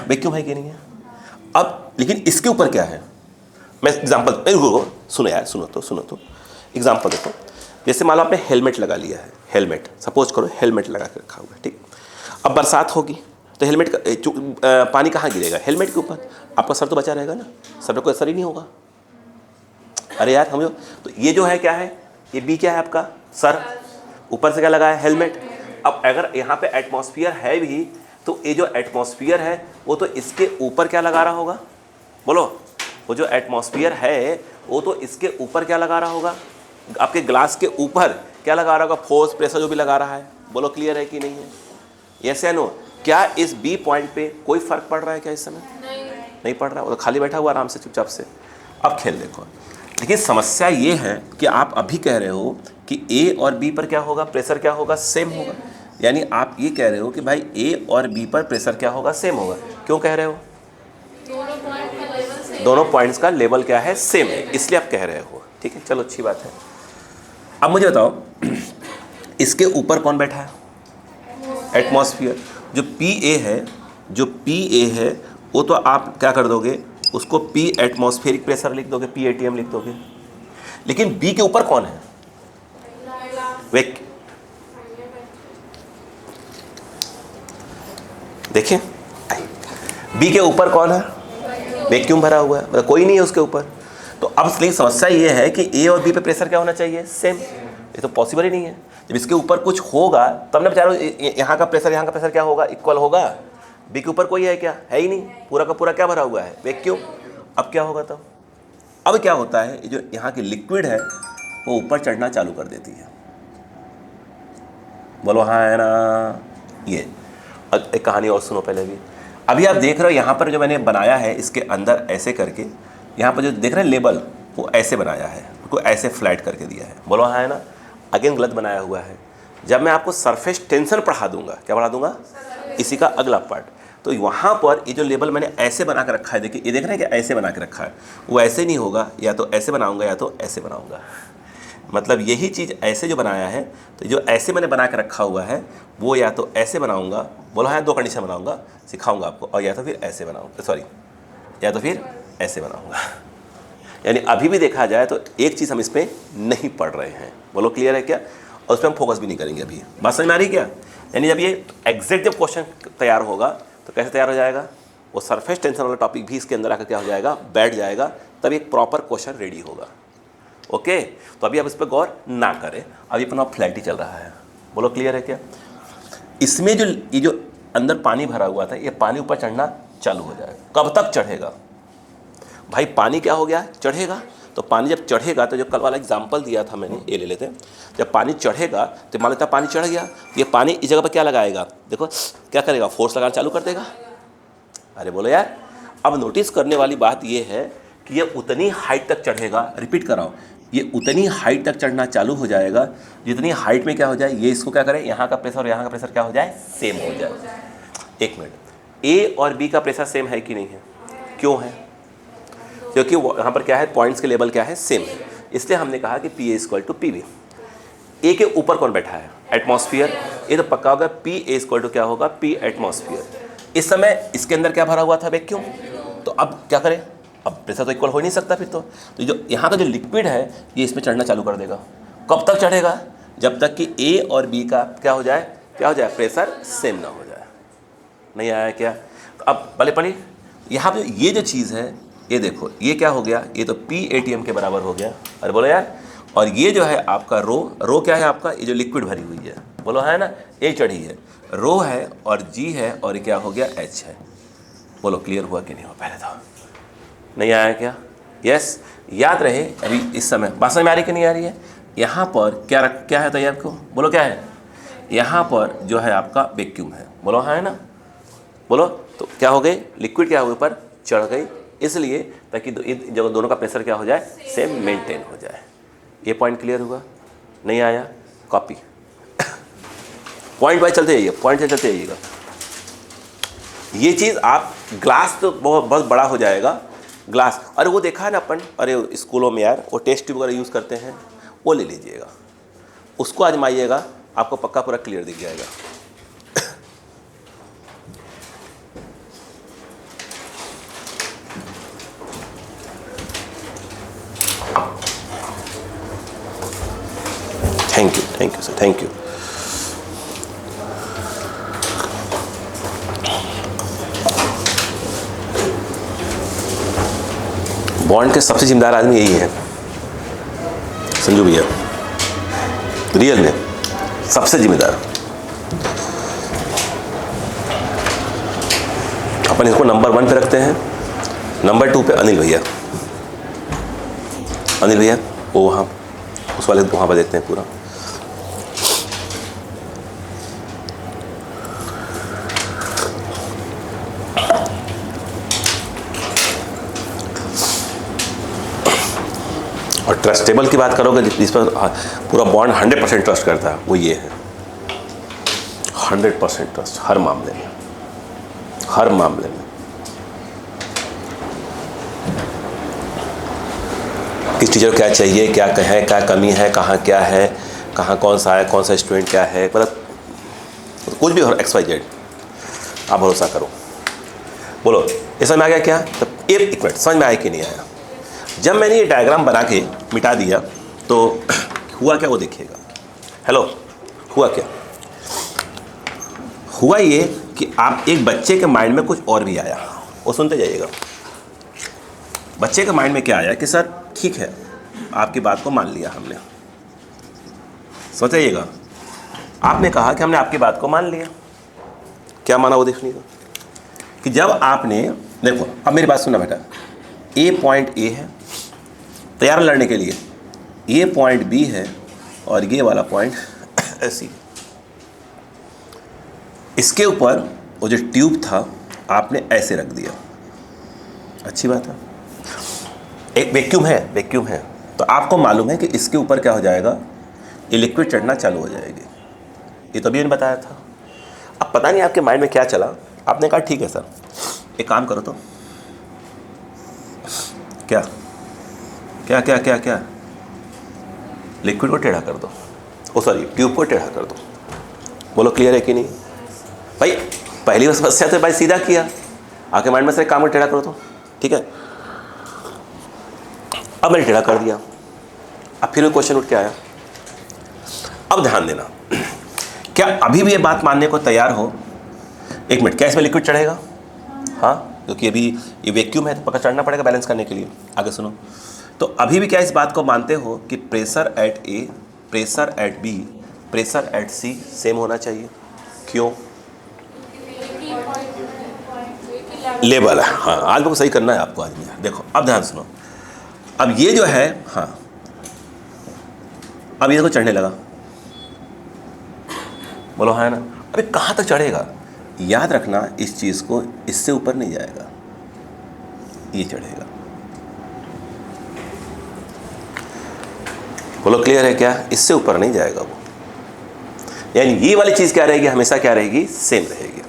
वैक्यूम है कि नहीं है? अब लेकिन इसके ऊपर क्या है? मैं एग्जाम्पल, सुनो यार, सुनो तो एग्जाम्पल देखो। जैसे मान लो आपने हेलमेट लगा लिया है, हेलमेट सपोज करो हेलमेट लगा के रखा हुआ है, ठीक। अब बरसात होगी तो हेलमेट का पानी कहाँ गिरेगा? हेलमेट के ऊपर। आपका सर तो बचा रहेगा ना, सर पे कोई असर ही नहीं होगा। अरे यार समझो, तो ये जो है क्या है? ये बी क्या है आपका? सर। ऊपर से क्या लगा है? हेलमेट। अब अगर यहाँ पे एटमॉस्फेयर है भी, तो ये जो एटमॉस्फेयर है वो तो इसके ऊपर क्या लगा रहा होगा? बोलो, वो जो एटमॉस्फेयर है वो तो इसके ऊपर क्या लगा रहा होगा? आपके ग्लास के ऊपर क्या लगा रहा होगा? फोर्स, प्रेशर जो भी लगा रहा है। बोलो क्लियर है कि नहीं है? यस या नो? क्या इस बी पॉइंट पे कोई फर्क पड़ रहा है क्या इस समय? नहीं पड़ रहा है, वो तो खाली बैठा हुआ आराम से चुपचाप से। अब खेल देखो, लेकिन समस्या ये है कि आप अभी कह रहे हो कि ए और बी पर क्या होगा? प्रेशर क्या होगा? सेम होगा। यानी आप ये कह रहे हो कि भाई ए और बी पर प्रेशर क्या होगा? सेम होगा। क्यों कह रहे हो? दोनों पॉइंट्स का लेवल क्या है? सेम है, इसलिए आप कह रहे हो। ठीक है, चलो अच्छी बात है। अब मुझे बताओ, इसके ऊपर कौन बैठा है? एटमॉस्फेयर। जो पी ए है वो तो आप क्या कर दोगे? उसको पी एटमॉस्फेरिक प्रेशर लिख दोगे, पी एटीएम लिख दोगे। लेकिन बी के ऊपर कौन है? देखिए बी के ऊपर कौन है? वैक्यूम भरा हुआ है, मतलब कोई नहीं है उसके ऊपर। तो अब इसलिए समस्या ये है कि ए और बी पे प्रेशर क्या होना चाहिए? सेम। ये तो पॉसिबल ही नहीं है। जब इसके ऊपर कुछ होगा तब ना बेचारो, यहाँ का प्रेशर क्या होगा? इक्वल होगा। बी के ऊपर कोई है क्या? है ही नहीं, पूरा का पूरा क्या भरा हुआ है? वैक्यूम। अब क्या होगा तब? अब क्या होता है, जो यहाँ की लिक्विड है वो ऊपर चढ़ना चालू कर देती है। बोलो हाँ है ना? ये एक कहानी और सुनो पहले भी। अभी आप देख रहे हो यहाँ पर जो मैंने बनाया है, इसके अंदर ऐसे करके, यहाँ पर जो देख रहे हैं लेबल, वो ऐसे बनाया है, उसको ऐसे फ्लैट करके दिया है। बोलो हाँ है ना? अगेन गलत बनाया हुआ है। जब मैं आपको सरफेस टेंशन पढ़ा दूंगा, क्या पढ़ा दूंगा? इसी का अगला पार्ट। तो वहाँ पर ये जो लेबल मैंने ऐसे बना कर रखा है, देखिए ये देख रहे हैं कि ऐसे बना के रखा है, वो ऐसे नहीं होगा, या तो ऐसे बनाऊंगा या तो ऐसे बनाऊंगा। मतलब यही चीज़ ऐसे जो बनाया है, तो जो ऐसे मैंने बना के रखा हुआ है वो या तो ऐसे बनाऊंगा, बोलो हाँ, दो कंडीशन बनाऊंगा, सिखाऊंगा आपको, और या तो फिर ऐसे बनाऊंगा, सॉरी, या तो फिर ऐसे बनाऊंगा। यानी अभी भी देखा जाए तो एक चीज़ हम इसमें नहीं पढ़ रहे हैं। बोलो क्लियर है क्या? और उस पर हम फोकस भी नहीं करेंगे अभी। बात समझ में आ रही क्या? यानी जब ये एग्जैक्ट जब क्वेश्चन तैयार होगा तो कैसे तैयार हो जाएगा? वो सरफेस टेंशन वाला टॉपिक भी इसके अंदर आकर क्या हो जाएगा? बैठ जाएगा, तब एक प्रॉपर क्वेश्चन रेडी होगा। ओके, तो अभी आप इस पर गौर ना करें, अभी अपना फ्लैट ही चल रहा है। बोलो क्लियर है क्या? इसमें जो ये जो अंदर पानी भरा हुआ था, ये पानी ऊपर चढ़ना चालू हो जाएगा। कब तक चढ़ेगा भाई? पानी क्या हो गया? चढ़ेगा। तो पानी जब चढ़ेगा, तो जो कल वाला एग्जाम्पल दिया था मैंने, ये ले लेते हैं। जब पानी चढ़ेगा तो मान लेता पानी चढ़ गया, ये पानी इस जगह पर क्या लगाएगा? देखो क्या करेगा? फोर्स लगाना चालू कर देगा। अरे बोलो यार, अब नोटिस करने वाली बात ये है कि ये उतनी हाइट तक चढ़ेगा। रिपीट कर रहा हूँ, ये उतनी हाइट तक चढ़ना चालू हो जाएगा जितनी हाइट में क्या हो जाए, ये इसको क्या करे, यहाँ का प्रेशर और यहाँ का प्रेशर क्या हो जाए? सेम हो जाए। एक मिनट, ए और बी का प्रेशर सेम है कि नहीं है? क्यों है? क्योंकि यहाँ पर क्या है? पॉइंट्स के लेवल क्या है? सेम है। इसलिए हमने कहा कि P A equal to P B. A के ऊपर कौन बैठा है? एटमॉस्फेयर। ये तो पक्का होगा, पी ए इक्वल टू क्या होगा? P atmosphere. इस समय इसके अंदर क्या भरा हुआ था? वैक्यूम। तो अब क्या करें? अब प्रेशर तो इक्वल हो नहीं सकता फिर तो जो यहाँ का जो लिक्विड है ये इसमें चढ़ना चालू कर देगा। कब तक चढ़ेगा? जब तक कि ए और बी का क्या हो जाए? प्रेशर सेम ना हो जाए। नहीं आया क्या? तो अब भले पढ़ी, यहाँ पे ये जो चीज़ है ये देखो ये क्या हो गया, ये तो PATM के बराबर हो गया। अरे बोलो यार, और ये जो है आपका रो क्या है आपका, ये जो लिक्विड भरी हुई है, बोलो है ना, ये चढ़ी है, रो है और G है और ये क्या हो गया, H है। बोलो क्लियर हुआ कि नहीं हुआ, पहले तो नहीं आया क्या? यस, याद रहे अभी इस समय बात समझ में आ रही कि नहीं आ रही है? यहाँ पर क्या है तैयार को, बोलो क्या है, यहाँ पर जो है आपका वैक्यूम है, बोलो हाँ है ना, बोलो तो क्या हो गई, लिक्विड क्या हो गई, ऊपर चढ़ गई, इसलिए ताकि जब दोनों का प्रेशर क्या हो जाए, सेम मेंटेन हो जाए। ये पॉइंट क्लियर हुआ? नहीं आया, कॉपी पॉइंट वाइज चलते जाइए, पॉइंट से चलते जाइएगा। ये चीज़ आप ग्लास तो बहुत बड़ा हो जाएगा ग्लास, अरे वो देखा है ना अपन, अरे स्कूलों में यार वो टेस्ट ट्यूब वगैरह यूज़ करते हैं, वो ले लीजिएगा, उसको आजमाइएगा, आपको पक्का पूरा क्लियर दिख जाएगा। Thank you sir, thank you. Bond के सबसे जिम्मेदार आदमी यही है, संजू भैया, रियल में सबसे जिम्मेदार। अपन इसको नंबर 1 पे रखते हैं, नंबर 2 पे अनिल भैया, अनिल भैया वो वहाँ उस वाले वहाँ पर देखते हैं पूरा। और ट्रस्टेबल की बात करोगे जिस पर पूरा बॉन्ड 100% ट्रस्ट करता है, वो ये है, 100% ट्रस्ट हर मामले में, हर मामले में। किस टीचर को क्या चाहिए, क्या है, क्या कमी है, कहाँ क्या है, कहाँ कौन सा है, कौन सा स्टूडेंट क्या है, मतलब कुछ भी हो, XYZ, आप भरोसा करो। बोलो ये समझ में आ गया क्या? तब एक मिनट, समझ में आया कि नहीं आया? जब मैंने ये डायग्राम बना के मिटा दिया तो हुआ क्या, वो देखिएगा। हेलो, हुआ क्या? हुआ ये कि आप एक बच्चे के माइंड में कुछ और भी आया, वो सुनते जाइएगा। बच्चे के माइंड में क्या आया कि सर ठीक है, आपकी बात को मान लिया हमने, सोचिएगा, आपने कहा कि हमने आपकी बात को मान लिया, क्या माना वो देखने का, कि जब आपने देखो, अब मेरी बात सुनना बेटा, ए पॉइंट ए है तैयार लड़ने के लिए, ये पॉइंट बी है और ये वाला पॉइंट सी। इसके ऊपर वो जो ट्यूब था आपने ऐसे रख दिया, अच्छी बात है, एक वैक्यूम है, तो आपको मालूम है कि इसके ऊपर क्या हो जाएगा, ये लिक्विड चढ़ना चालू हो जाएगी। ये तो अभी मैंने बताया था। अब पता नहीं आपके माइंड में क्या चला, आपने कहा ठीक है सर, एक काम करो तो, क्या क्या क्या क्या क्या लिक्विड को टेढ़ा कर दो, ओ सॉरी ट्यूब को टेढ़ा कर दो। बोलो क्लियर है कि नहीं भाई? पहली समस्या तो भाई सीधा किया, आपके माइंड में से काम को टेढ़ा करो तो ठीक है। अब मैंने टेढ़ा कर दिया, अब फिर क्वेश्चन उठ के आया। अब ध्यान देना, क्या अभी भी ये बात मानने को तैयार हो, एक मिनट, क्या इसमें लिक्विड चढ़ेगा? हाँ, क्योंकि अभी ये वैक्यूम है तो पक्का चढ़ना पड़ेगा बैलेंस करने के लिए। आगे सुनो, तो अभी भी क्या इस बात को मानते हो कि pressure at A, pressure at B, pressure at C same होना चाहिए? क्यों? लेवल है, हाँ, आज को सही करना है आपको आज में। देखो अब ध्यान सुनो, अब ये जो है, हाँ, अब ये देखो चढ़ने लगा, बोलो हाँ है ना। अबे कहाँ तक चढ़ेगा? याद रखना इस चीज़ को, इससे ऊपर नहीं जाएगा, ये चढ़ेगा। बोलो क्लियर है क्या? इससे ऊपर नहीं जाएगा वो, यानी ये वाली चीज़ क्या रहेगी, हमेशा क्या रहेगी, सेम रहेगी।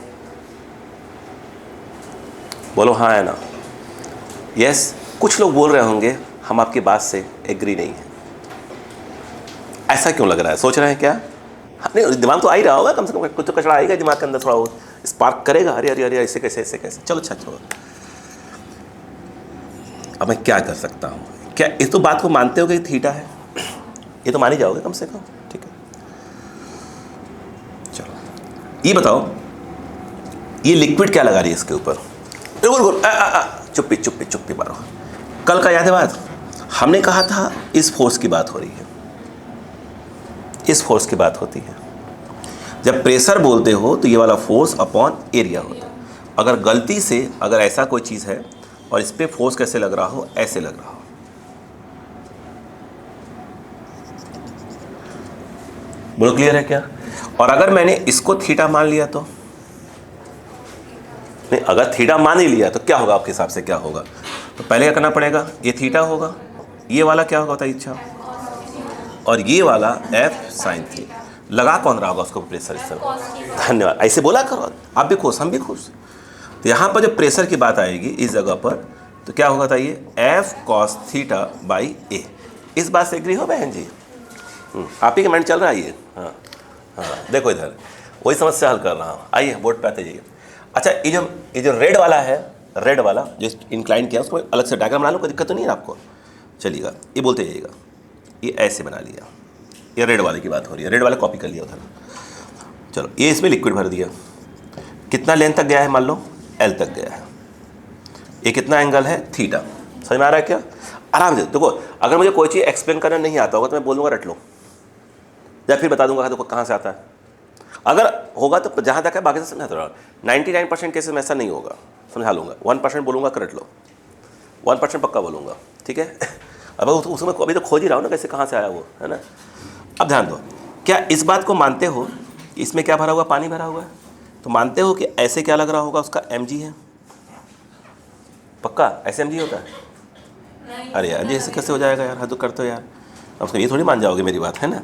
बोलो हाँ है ना। यस, कुछ लोग बोल रहे होंगे हम आपकी बात से एग्री नहीं है, ऐसा क्यों लग रहा है, सोच रहे हैं क्या? नहीं, दिमाग तो आ ही रहा होगा, कम से कम कुछ तो कचरा आएगा दिमाग के अंदर, थोड़ा वो स्पार्क करेगा, अरे अरे अरे ऐसे कैसे, ऐसे कैसे, चलो अच्छा छोड़ो। अब मैं क्या कर सकता हूँ? क्या इस तो बात को मानते हो कि थीटा है, ये तो मान ही जाओगे कम से कम, ठीक है। चलो ये बताओ, ये लिक्विड क्या लगा रही है इसके ऊपर? चुप्पी चुप्पी चुप्पी मारो। कल का याद है बात, हमने कहा था इस फोर्स की बात हो रही है, इस फोर्स की बात होती है। जब प्रेशर बोलते हो तो ये वाला फोर्स अपॉन एरिया होता है। अगर गलती से अगर ऐसा कोई चीज़ है और इस पर फोर्स कैसे लग रहा हो, ऐसे लग रहा हो, बोलो क्लियर है क्या? और अगर मैंने इसको थीटा मान लिया तो नहीं, अगर थीटा मान ही लिया तो क्या होगा आपके हिसाब से, क्या होगा? तो पहले क्या करना पड़ेगा, ये थीटा होगा, ये वाला क्या होगा बताइए, इच्छा, और ये वाला एफ साइन थीटा। लगा कौन रहा होगा उसको प्रेशर इस तरह? धन्यवाद, ऐसे बोला करो, आप भी खुश हम भी खुश। तो यहाँ पर जब प्रेशर की बात आएगी इस जगह पर तो क्या होगा बताइए, एफ कॉस थीटा बाई ए। इस बात से एग्री हो बहन जी? आप ही का माइंड चल रहा है ये? हाँ हाँ, देखो इधर वही समस्या हल कर रहा हूँ, आइए बोर्ड पे आते जाइए। अच्छा, ये जो रेड वाला है, रेड वाला जो इंक्लाइन किया उसको अलग से डायग्राम बना लो, कोई दिक्कत तो नहीं है आपको, चलिएगा, ये बोलते जाइएगा, ये ऐसे बना लिया, ये रेड वाले की बात हो रही है, रेड वाला कॉपी कर लिया उधर। चलो, ये इसमें लिक्विड भर दिया, कितना लेंथ तक गया है, मान लो एल तक गया है, ये कितना एंगल है, थीटा। समझ में आ रहा है क्या? आराम से देखो, अगर मुझे कोई चीज़ एक्सप्लेन करना नहीं आता होगा तो मैं बोलूँगा रट लो, या फिर बता दूंगा देखो कहाँ से आता है। अगर होगा तो जहाँ तक है बाकी से समझाता रहा। 99% केसेस में ऐसा नहीं होगा, समझा लूँगा। 1% बोलूँगा करट लो, 1% पक्का बोलूँगा, ठीक है? अब उसमें अभी तो खोज ही रहा हूँ ना कैसे कहाँ से आया वो, है ना? अब ध्यान दो, क्या इस बात को मानते हो कि इसमें क्या भरा हुआ, पानी भरा हुआ है? तो मानते हो कि ऐसे क्या लग रहा होगा, उसका mg है, पक्का ऐसे mg होता है? अरे यार, ये ऐसे कैसे हो जाएगा यार, हद तो करते हो यार, अब उसको ये थोड़ी मान जाओगे मेरी बात, है ना?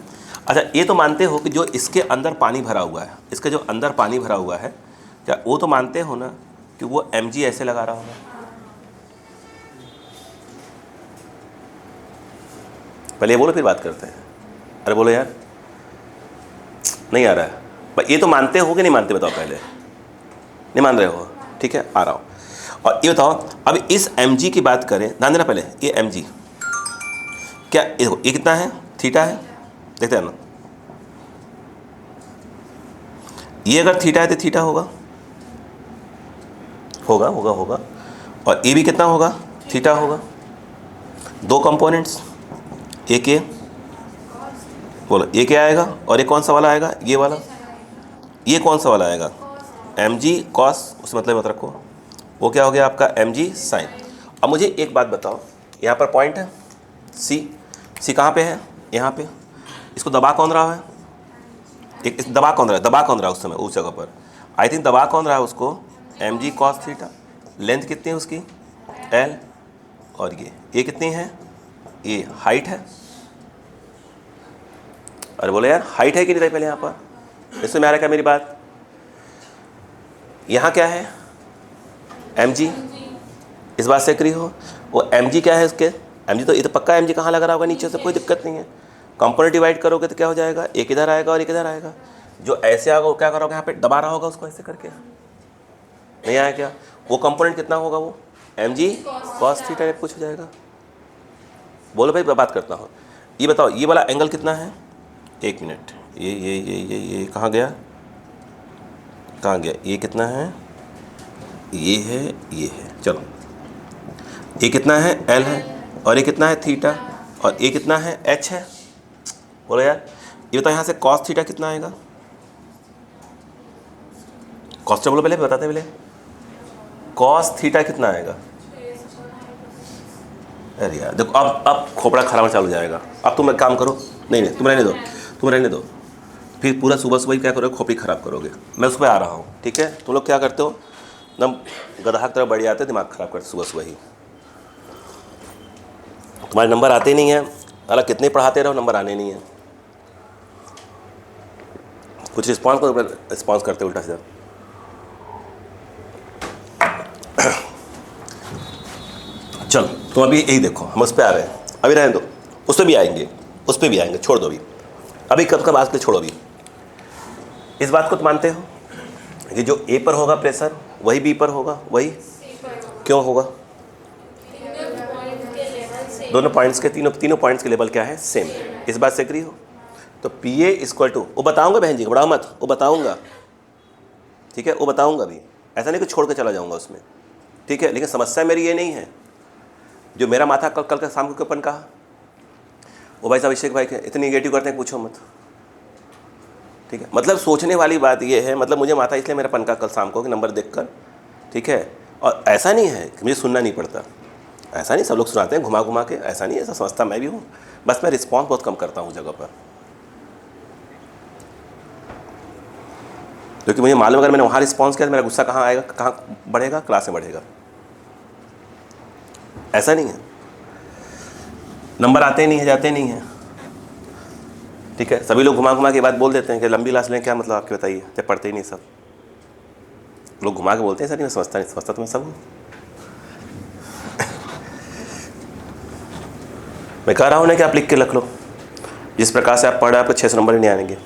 अच्छा, ये तो मानते हो कि जो इसके अंदर पानी भरा हुआ है, इसके जो अंदर पानी भरा हुआ है, क्या वो तो मानते हो ना कि वो mg ऐसे लगा रहा होगा? पहले ये बोलो फिर बात करते हैं। अरे बोलो यार, नहीं आ रहा है? पर ये तो मानते हो कि नहीं मानते, बताओ पहले। नहीं मान रहे हो? ठीक है, आ रहा हूँ। और ये बताओ, अब इस mg की बात करें, ध्यान देना पहले, ये mg क्या, ये कितना है, थीटा है, देखते हैं ना, ये अगर थीटा है तो थीटा होगा, होगा होगा होगा, और ये भी कितना होगा, थीटा होगा। दो कंपोनेंट्स, एक ये, बोलो ये क्या आएगा, और ये कौन सा वाला आएगा, ये वाला, ये कौन सा वाला आएगा, mg cos, उस मतलब मत रखो, वो क्या हो गया आपका mg sin। अब मुझे एक बात बताओ, यहाँ पर पॉइंट है C कहाँ पे है, यहाँ पे, इसको दबा कौन रहा है, एक दबा कौन रहा है, दबा कौन रहा है उस समय उस जगह पर, आई थिंक दबा कौन रहा है उसको, mg cos थीटा। लेंथ कितनी है उसकी, l, और ये कितनी है, ये हाइट है। अरे बोले यार, हाइट है कि नहीं पहले यहाँ पर, इसमें आ रहा है क्या मेरी बात? यहाँ क्या है, mg, इस बात से एग्री हो? वो mg क्या है उसके, mg तो ये तो पक्का mg कहाँ लगा रहा होगा, नीचे से, कोई दिक्कत नहीं है। कंपोनेंट डिवाइड करोगे तो क्या हो जाएगा, एक इधर आएगा और एक इधर आएगा। जो ऐसे आएगा वो क्या करोगे, यहाँ पे दबा रहा होगा उसको ऐसे करके, नहीं आया क्या? वो कंपोनेंट कितना होगा, वो mg cos थीटा कुछ हो जाएगा। बोलो भाई, बात करता हूँ। ये बताओ, ये वाला एंगल कितना है, एक मिनट, ये कहाँ गया, कहाँ गया, ये कितना है, ये है, चलो, ये कितना है, l है, और ये कितना है, थीटा, और ये कितना है, h है। बोलो यार, ये बताओ यहाँ से cos थीटा कितना आएगा, कॉस बोलो पहले, बताते पहले, cos थीटा कितना आएगा? अरे यार देखो, अब खोपड़ा खराब चालू हो जाएगा। अब तुम एक काम करो, नहीं तुम रहने दो, फिर पूरा सुबह सुबह ही क्या करोगे, खोपड़ी ख़राब करोगे। मैं उस पर आ रहा हूँ, ठीक है? तुम लोग क्या करते हो, एकदम गधा की तरह बढ़ जाते, दिमाग ख़राब करते सुबह सुबह ही, तुम्हारे नंबर आते ही नहीं है, अलग कितने पढ़ाते रहो, नंबर आने नहीं है। कुछ रिस्पॉन्स करो, रिस्पॉन्स करते उल्टा सीधा। चलो, तुम अभी यही देखो, हम उस पर आ रहे हैं, अभी रहने दो, उस पर भी आएंगे, छोड़ दो अभी कब आज के छोड़ो। अभी इस बात को तो मानते हो कि जो ए पर होगा प्रेशर वही बी पर होगा, वही क्यों होगा, दोनों पॉइंट्स के तीनों पॉइंट्स के लेवल क्या है, सेम। इस बात से एग्री हो? तो पी ए इक्वल टू, वो बताऊंगा बहन जी, घबराओ मत, वो बताऊंगा, ठीक है, वो बताऊंगा भी, ऐसा नहीं कि छोड़ के चला जाऊंगा उसमें। ठीक है, लेकिन समस्या मेरी ये नहीं है। जो मेरा माथा कल का शाम को अपन कहा, वो भाई साहब अभिषेक भाई इतनी नेगेटिव करते हैं पूछो मत। ठीक है, मतलब सोचने वाली बात ये है, मतलब मुझे माथा इसलिए मेरा पनका कल शाम को कि नंबर देखकर, ठीक है। और ऐसा नहीं है कि मुझे सुनना नहीं पड़ता, ऐसा नहीं, सब लोग सुनाते हैं घुमा घुमा के, ऐसा नहीं है, ऐसा समझता मैं भी हूँ, बस मैं रिस्पॉन्स बहुत कम करता हूँ जगह पर, क्योंकि मुझे मालूम अगर मैंने वहाँ रिस्पॉन्स किया तो मेरा गुस्सा कहाँ आएगा, कहाँ बढ़ेगा, क्लास में बढ़ेगा। ऐसा नहीं है, नंबर आते नहीं है, जाते नहीं है, ठीक है। सभी लोग घुमा घुमा के बात बोल देते हैं कि लंबी क्लास लें, क्या मतलब आपके बताइए, जब पढ़ते ही नहीं, सब लोग घुमा के बोलते हैं, सर नहीं, मैं समझता तो मैं सब हूँ। मैं कह रहा हूँ ना कि आप लिख के रख लो, जिस प्रकार से आप पढ़ रहे हैं आपको 600 नंबर ही नहीं आएंगे,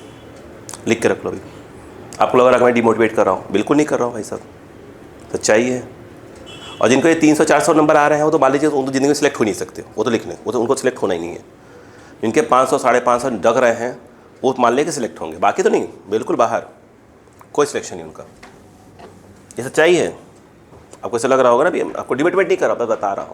लिख के रख लो। अभी आपको लग रहा है कि मैं डिमोटिवेट कर रहा हूँ, बिल्कुल नहीं कर रहा हूँ भाई साहब, सच्चाई है। और जिनको ये 300-400 नंबर आ रहे हैं वो तो मान लीजिए उनको ज़िंदगी में सिलेक्ट हो नहीं सकते, वो तो लिखने, वो तो उनको सिलेक्ट होना ही नहीं है। जिनके 500-550 डग रहे हैं वो मान ले के सिलेक्ट होंगे, बाकी तो नहीं, बिल्कुल बाहर, कोई सिलेक्शन नहीं उनका। ये सच्चाई है। आपको ऐसा लग रहा होगा ना, भी आपको डिमोटिवेट नहीं कर रहा, मैं बता रहा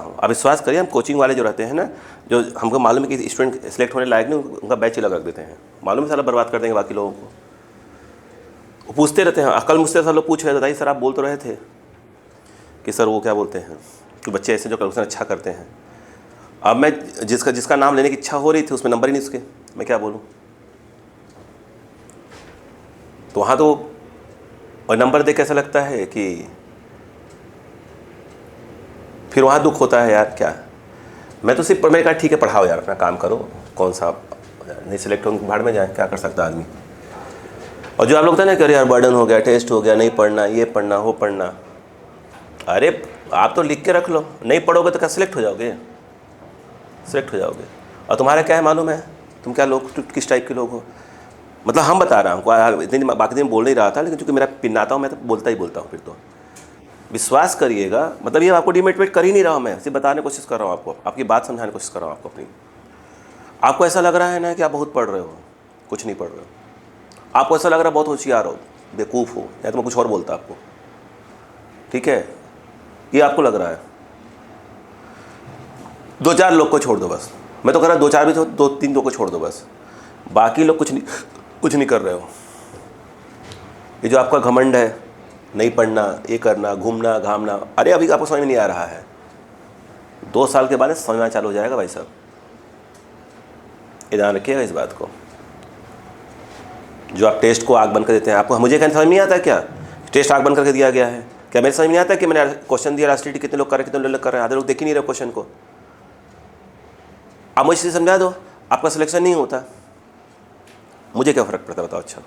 हूँ। आप विश्वास करिए, हम कोचिंग वाले जो रहते हैं ना, जो हमको मालूम है कि स्टूडेंट सिलेक्ट होने लायक नहीं, उनका बैच अलग रख देते हैं, मालूम है सारा बर्बाद कर देंगे बाकी लोगों को। वो पूछते रहते हैं, कल मुझसे सब लोग पूछ रहे थे, बताइए सर आप बोल तो रहे थे कि सर वो क्या बोलते हैं कि बच्चे ऐसे जो क्वेश्चन अच्छा करते हैं। अब मैं जिसका नाम लेने की इच्छा हो रही थी उसमें नंबर ही नहीं उसके, मैं क्या बोलूँ। तो वहाँ तो और नंबर देख कैसा लगता है कि फिर वहाँ दुख होता है, यार क्या। मैं तो सिर्फ मैंने कहा ठीक है पढ़ाओ यार, अपना काम करो, कौन सा नहीं सिलेक्ट होंगे भाड़ में जाए, क्या कर सकता आदमी। और जो आप लोग होता है ना कि अरे यार बर्डन हो गया, टेस्ट हो गया, नहीं पढ़ना, ये पढ़ना वो पढ़ना, अरे आप तो लिख के रख लो, नहीं पढ़ोगे तो क्या सिलेक्ट हो जाओगे, सिलेक्ट हो जाओगे। और तुम्हारा क्या है मालूम है, तुम क्या लोग किस टाइप के लोग हो। मतलब हम बता रहा हूँ, इतनी बाकी दिन बोल नहीं रहा था, लेकिन चूँकि मेरा पिन्नाता हूँ मैं तो बोलता ही बोलता हूँ। फिर तो विश्वास करिएगा, मतलब ये आपको डिमोटिवेट कर ही नहीं रहा हूँ, मैं सिर्फ बताने की कोशिश कर रहा हूँ आपको, आपकी बात समझाने की कोशिश कर रहा हूँ आपको अपनी। आपको ऐसा लग रहा है ना कि आप बहुत पढ़ रहे हो, कुछ नहीं पढ़ रहे हो। आपको ऐसा लग रहा है बहुत होशियार हो, बेवकूफ़ हो, या तो मैं कुछ और बोलता आपको, ठीक है। ये आपको लग रहा है। 2-4 लोग को छोड़ दो बस, मैं तो कह रहा 2-4 भी तो 2-3 लोग को छोड़ दो बस, बाकी लोग कुछ नहीं कर रहे हो। ये जो आपका घमंड है, नहीं पढ़ना, ये करना, घूमना घामना, अरे अभी आपको समझ में नहीं आ रहा है, 2 साल के बाद समझ में चालू हो जाएगा भाई साहब, ये ध्यान रखिएगा इस बात को। जो आप टेस्ट को आग बंद कर देते हैं, आपको मुझे कहने समझ नहीं आता क्या टेस्ट आग बंद करके दिया गया है, क्या मेरे समझ नहीं आता कि मैंने क्वेश्चन दिया राष्ट्रीय कितने लोग कर रहे हैं, कितने लोग कर रहे हैं, आधे लोग देख ही नहीं रहे क्वेश्चन को। आप मुझे समझा दो, आपका सिलेक्शन नहीं होता, मुझे क्या फ़र्क पड़ता बताओ। अच्छा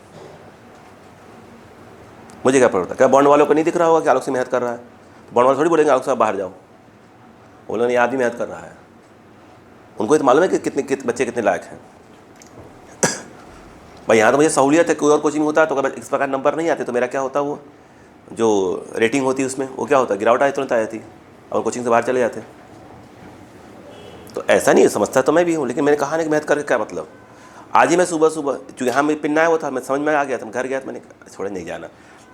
मुझे क्या पड़ता, क्या बॉन्ड वालों को नहीं दिख रहा होगा कि आलोक से मेहनत कर रहा है, तो बॉन्ड वाले थोड़ी बोलेंगे आलोक साहब बाहर जाओ, बोलेंगे ये आदमी मेहनत कर रहा है। उनको तो मालूम है कि कितने बच्चे कितने लायक हैं। भाई यहाँ तो मुझे सहूलियत है, कोई और कोचिंग होता है तो अगर इस प्रकार नंबर नहीं आते तो मेरा क्या होता, वो जो रेटिंग होती है उसमें वो क्या होता, गिरावट आई तुरंत आ जाती और कोचिंग से बाहर चले जाते। तो ऐसा नहीं है, समझता तो मैं भी हूँ, लेकिन मैंने कहा ना कि मेहनत करके क्या मतलब। आज ही मैं सुबह चूँकि यहाँ मेरी पिन आया हुआ था, मैं समझ में आ गया था, मैं घर गया तो मैंने छोड़े नहीं जाना,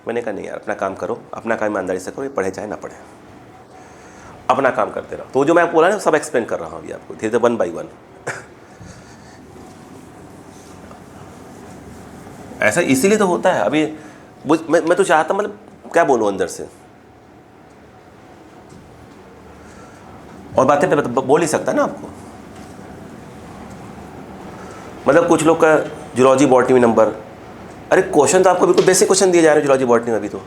मैंने कहा नहीं यार अपना काम करो, अपना काम ईमानदारी से करो, पढ़े चाहे ना पढ़े, अपना काम करते रहो। तो जो मैं बोला ना सब एक्सप्लेन कर रहा हूँ अभी आपको धीरे धीरे 1 by 1। ऐसा इसीलिए तो होता है। अभी मैं तो चाहता, मतलब क्या बोलूँ अंदर से, और बातें पे बोल ही सकता है ना आपको। मतलब कुछ लोग का जूलॉजी बॉटनी में नंबर, अरे क्वेश्चन तो आपको बिल्कुल बेसिक क्वेश्चन दिए जा रहे हैं जूलॉजी बॉटनी में अभी तो,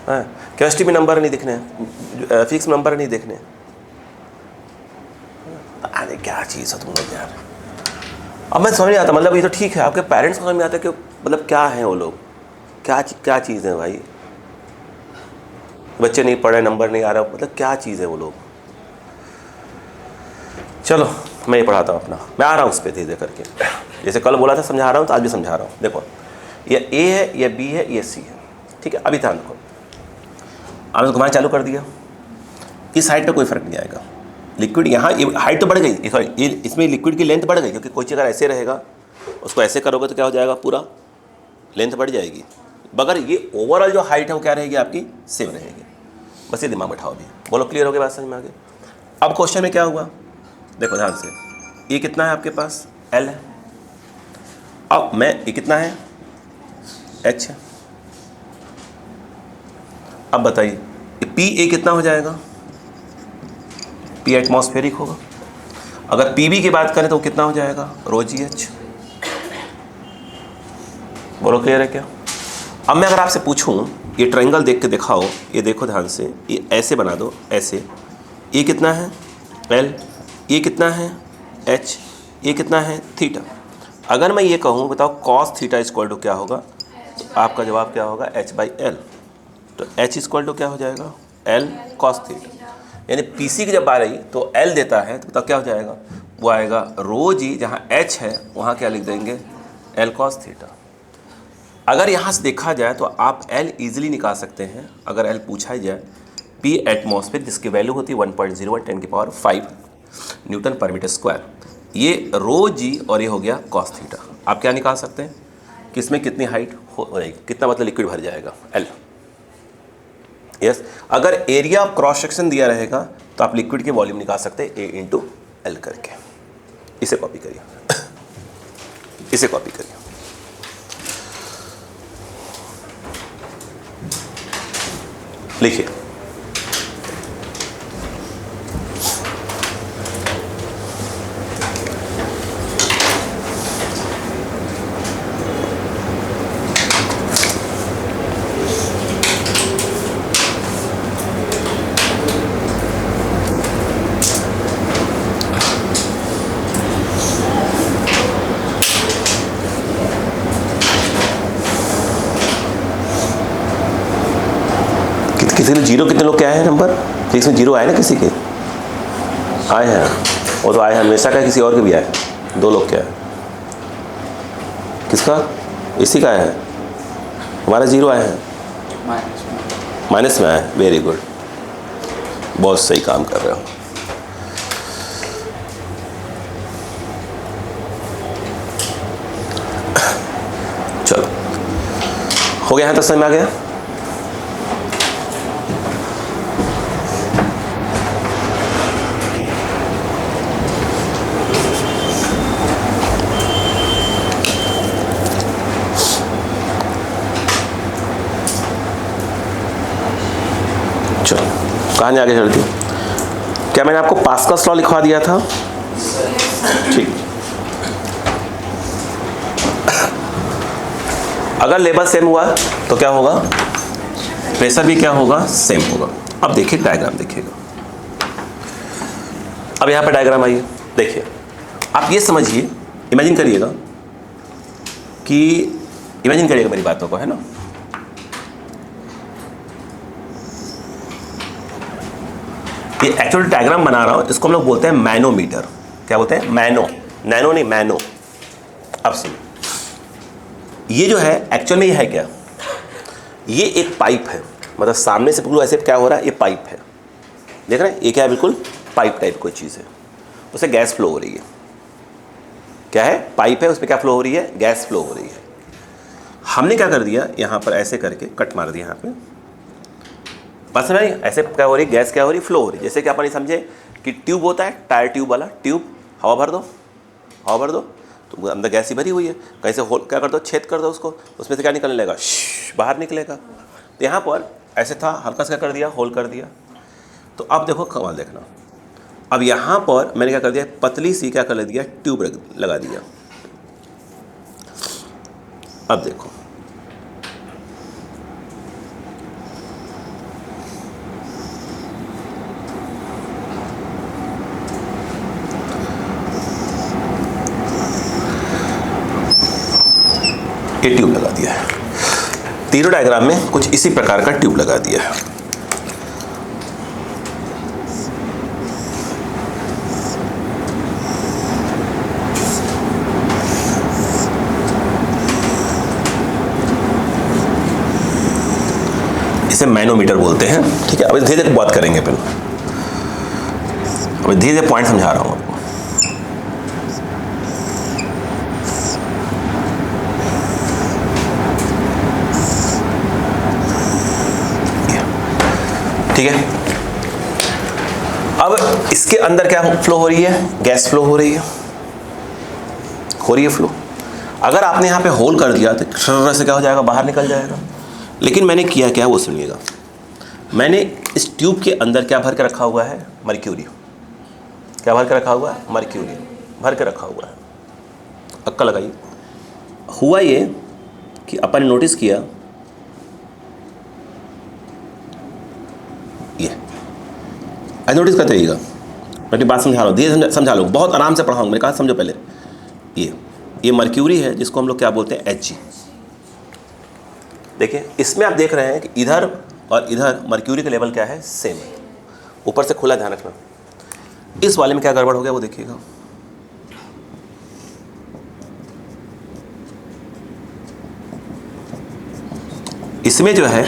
हाँ केमिस्ट्री में नंबर नहीं दिखने, फिजिक्स में नंबर नहीं देखने। अरे क्या चीज़ है तुम लोग यार। अब मैं समझ नहीं आता, मतलब ये तो ठीक है आपके पेरेंट्स को समझ में आता है कि मतलब क्या है वो लोग, क्या चीज़ है भाई। बच्चे नहीं पढ़ रहे, नंबर नहीं आ रहा, मतलब क्या चीज़ है वो लोग। चलो मैं ये पढ़ाता हूँ अपना, मैं आ रहा हूँ उस पर धीरे धीरे करके। जैसे कल बोला था समझा रहा हूँ तो आज भी समझा रहा हूँ। देखो ये ए है, ये बी है, ये सी है, ठीक है। अभी ध्यान रखो, आपने घुमाना चालू कर दिया, इस हाइट पे कोई फर्क नहीं आएगा। लिक्विड यहाँ हाइट तो बढ़ गई, सॉरी इसमें लिक्विड की लेंथ बढ़ गई, क्योंकि कोई चीज़ अगर ऐसे रहेगा उसको ऐसे करोगे तो क्या हो जाएगा, पूरा लेंथ बढ़ जाएगी, मगर ये ओवरऑल जो हाइट है वो क्या रहेगी आपकी, सेम रहेगी। बस ये दिमाग बैठाओ अभी। बोलो क्लियर हो गया बात, समझ में आ गई? अब क्वेश्चन में क्या हुआ, देखो ध्यान से, ये कितना है आपके पास, L है। अब मैं ये कितना है, H है। अब बताइए PA कितना हो जाएगा, P एटमॉस्फेरिक होगा। अगर PB की बात करें तो कितना हो जाएगा, ρGH। बोलो क्लियर है क्या? अब मैं अगर आपसे पूछूं, ये ट्रायंगल देख के दिखाओ, ये देखो ध्यान से, ये ऐसे बना दो, ऐसे, ये कितना है L, ये कितना है H, ये कितना है थीटा। अगर मैं ये कहूँ बताओ cos थीटा इक्वल टू क्या होगा, तो आपका जवाब क्या होगा, H/L। तो H इक्वल टू क्या हो जाएगा, L cos थीटा। यानी PC की जब बात आई तो L देता है तो बताओ क्या हो जाएगा, वो आएगा ρg, जहाँ H है वहाँ क्या लिख देंगे, L cos थीटा। अगर यहाँ से देखा जाए तो आप L इजीली निकाल सकते हैं। अगर L पूछा जाए, P एटमॉस्फेयर जिसकी वैल्यू होती है 1.01 10⁵ न्यूटन पर मीटर स्क्वायर, ये ρg और ये हो गया cos थीटा। आप क्या निकाल सकते हैं कि इसमें कितनी हाइट हो जाएगी, कितना मतलब लिक्विड भर जाएगा, L। यस, अगर एरिया ऑफ क्रॉस सेक्शन दिया रहेगा तो आप लिक्विड के वॉल्यूम निकाल सकते हैं A इंटू L करके। इसे कॉपी करिए, इसे कॉपी करिए। लिखिए, किसी ने जीरो, कितने लोग क्या है नंबर, इसमें जीरो आए ना, किसी के आए हैं, वो तो आए हैं हमेशा का, किसी और के भी आए, 2 लोग क्या है, किसका, इसी का है, हमारा जीरो आए हैं, माइनस में आए हैं। वेरी गुड, बहुत सही काम कर रहे हो। चलो हो गया है, तो समझ में आ गया। कहानी आगे चलती है। क्या मैंने आपको पास्कल्स लॉ लिखवा दिया था? ठीक। अगर लेवल सेम हुआ तो क्या होगा, प्रेशर भी क्या होगा, सेम होगा। अब देखिए डायग्राम देखिएगा। अब यहाँ पर डायग्राम आइए, देखिए आप ये समझिए, इमेजिन करिएगा कि, इमेजिन करिएगा मेरी बातों को, है ना। ये एक्चुअल डायग्राम बना रहा हूँ, इसको हम लोग बोलते हैं मैनोमीटर। क्या बोलते हैं, मैनो, नैनो नहीं मैनो। अब सुनिए, ये जो है एक्चुअल में ये है क्या, ये एक पाइप है, मतलब सामने से बिल्कुल ऐसे क्या हो रहा है, ये पाइप है, देख रहे हैं, ये क्या है, बिल्कुल पाइप टाइप कोई चीज़ है, उससे गैस फ्लो हो रही है। क्या है, पाइप है, उस पर क्या फ्लो हो रही है, गैस फ्लो हो रही है। हमने क्या कर दिया, यहाँ पर ऐसे करके कट मार दिया यहाँ पे, बस भाई ऐसे क्या हो रही है, गैस क्या हो रही है, फ्लो हो रही है। जैसे कि अपन समझे कि ट्यूब होता है, टायर ट्यूब वाला, ट्यूब हवा भर दो, हवा भर दो तो अंदर गैस ही भरी हुई है, कहीं से होल क्या कर दो, छेद कर दो उसको, उसमें से क्या निकलने लगेगा, बाहर निकलेगा। तो यहाँ पर ऐसे था, हल्का सा कर दिया, होल कर दिया। तो अब देखो कमाल देखना, अब यहाँ पर मैंने क्या कर दिया, पतली सी क्या कर दिया, ट्यूब लगा दिया। अब देखो ये ट्यूब लगा दिया है, तीनों डायग्राम में कुछ इसी प्रकार का ट्यूब लगा दिया है। इसे मैनोमीटर बोलते हैं, ठीक है। अब धीरे धीरे बात करेंगे अपन, अब धीरे धीरे पॉइंट समझा रहा हूँ आपको। ठीक है। अब इसके अंदर क्या फ्लो हो रही है? गैस फ्लो हो रही है, फ्लो। अगर आपने यहाँ पे होल कर दिया तो शर्र से क्या हो जाएगा? बाहर निकल जाएगा। लेकिन मैंने किया क्या वो सुनिएगा। मैंने इस ट्यूब के अंदर क्या भर के रखा हुआ है? मर्क्यूरी। क्या भर के रखा हुआ है? मर्क्यूरी भर के रखा हुआ है। अक्का लगाइए। हुआ ये कि अपन ने नोटिस किया, ये नोटिस करते रहिएगा, मेरी बात समझा लो, धीरे समझा लो, बहुत आराम से पढ़ाऊंगा, मेरे कहा समझो पहले। ये मर्क्यूरी है जिसको हम लोग क्या बोलते हैं? Hg। देखिए इसमें आप देख रहे हैं कि इधर और इधर मर्क्यूरी का लेवल क्या है? सेम है। ऊपर से खुला, ध्यान रखना। इस वाले में क्या गड़बड़ हो गया वो देखिएगा। इसमें जो है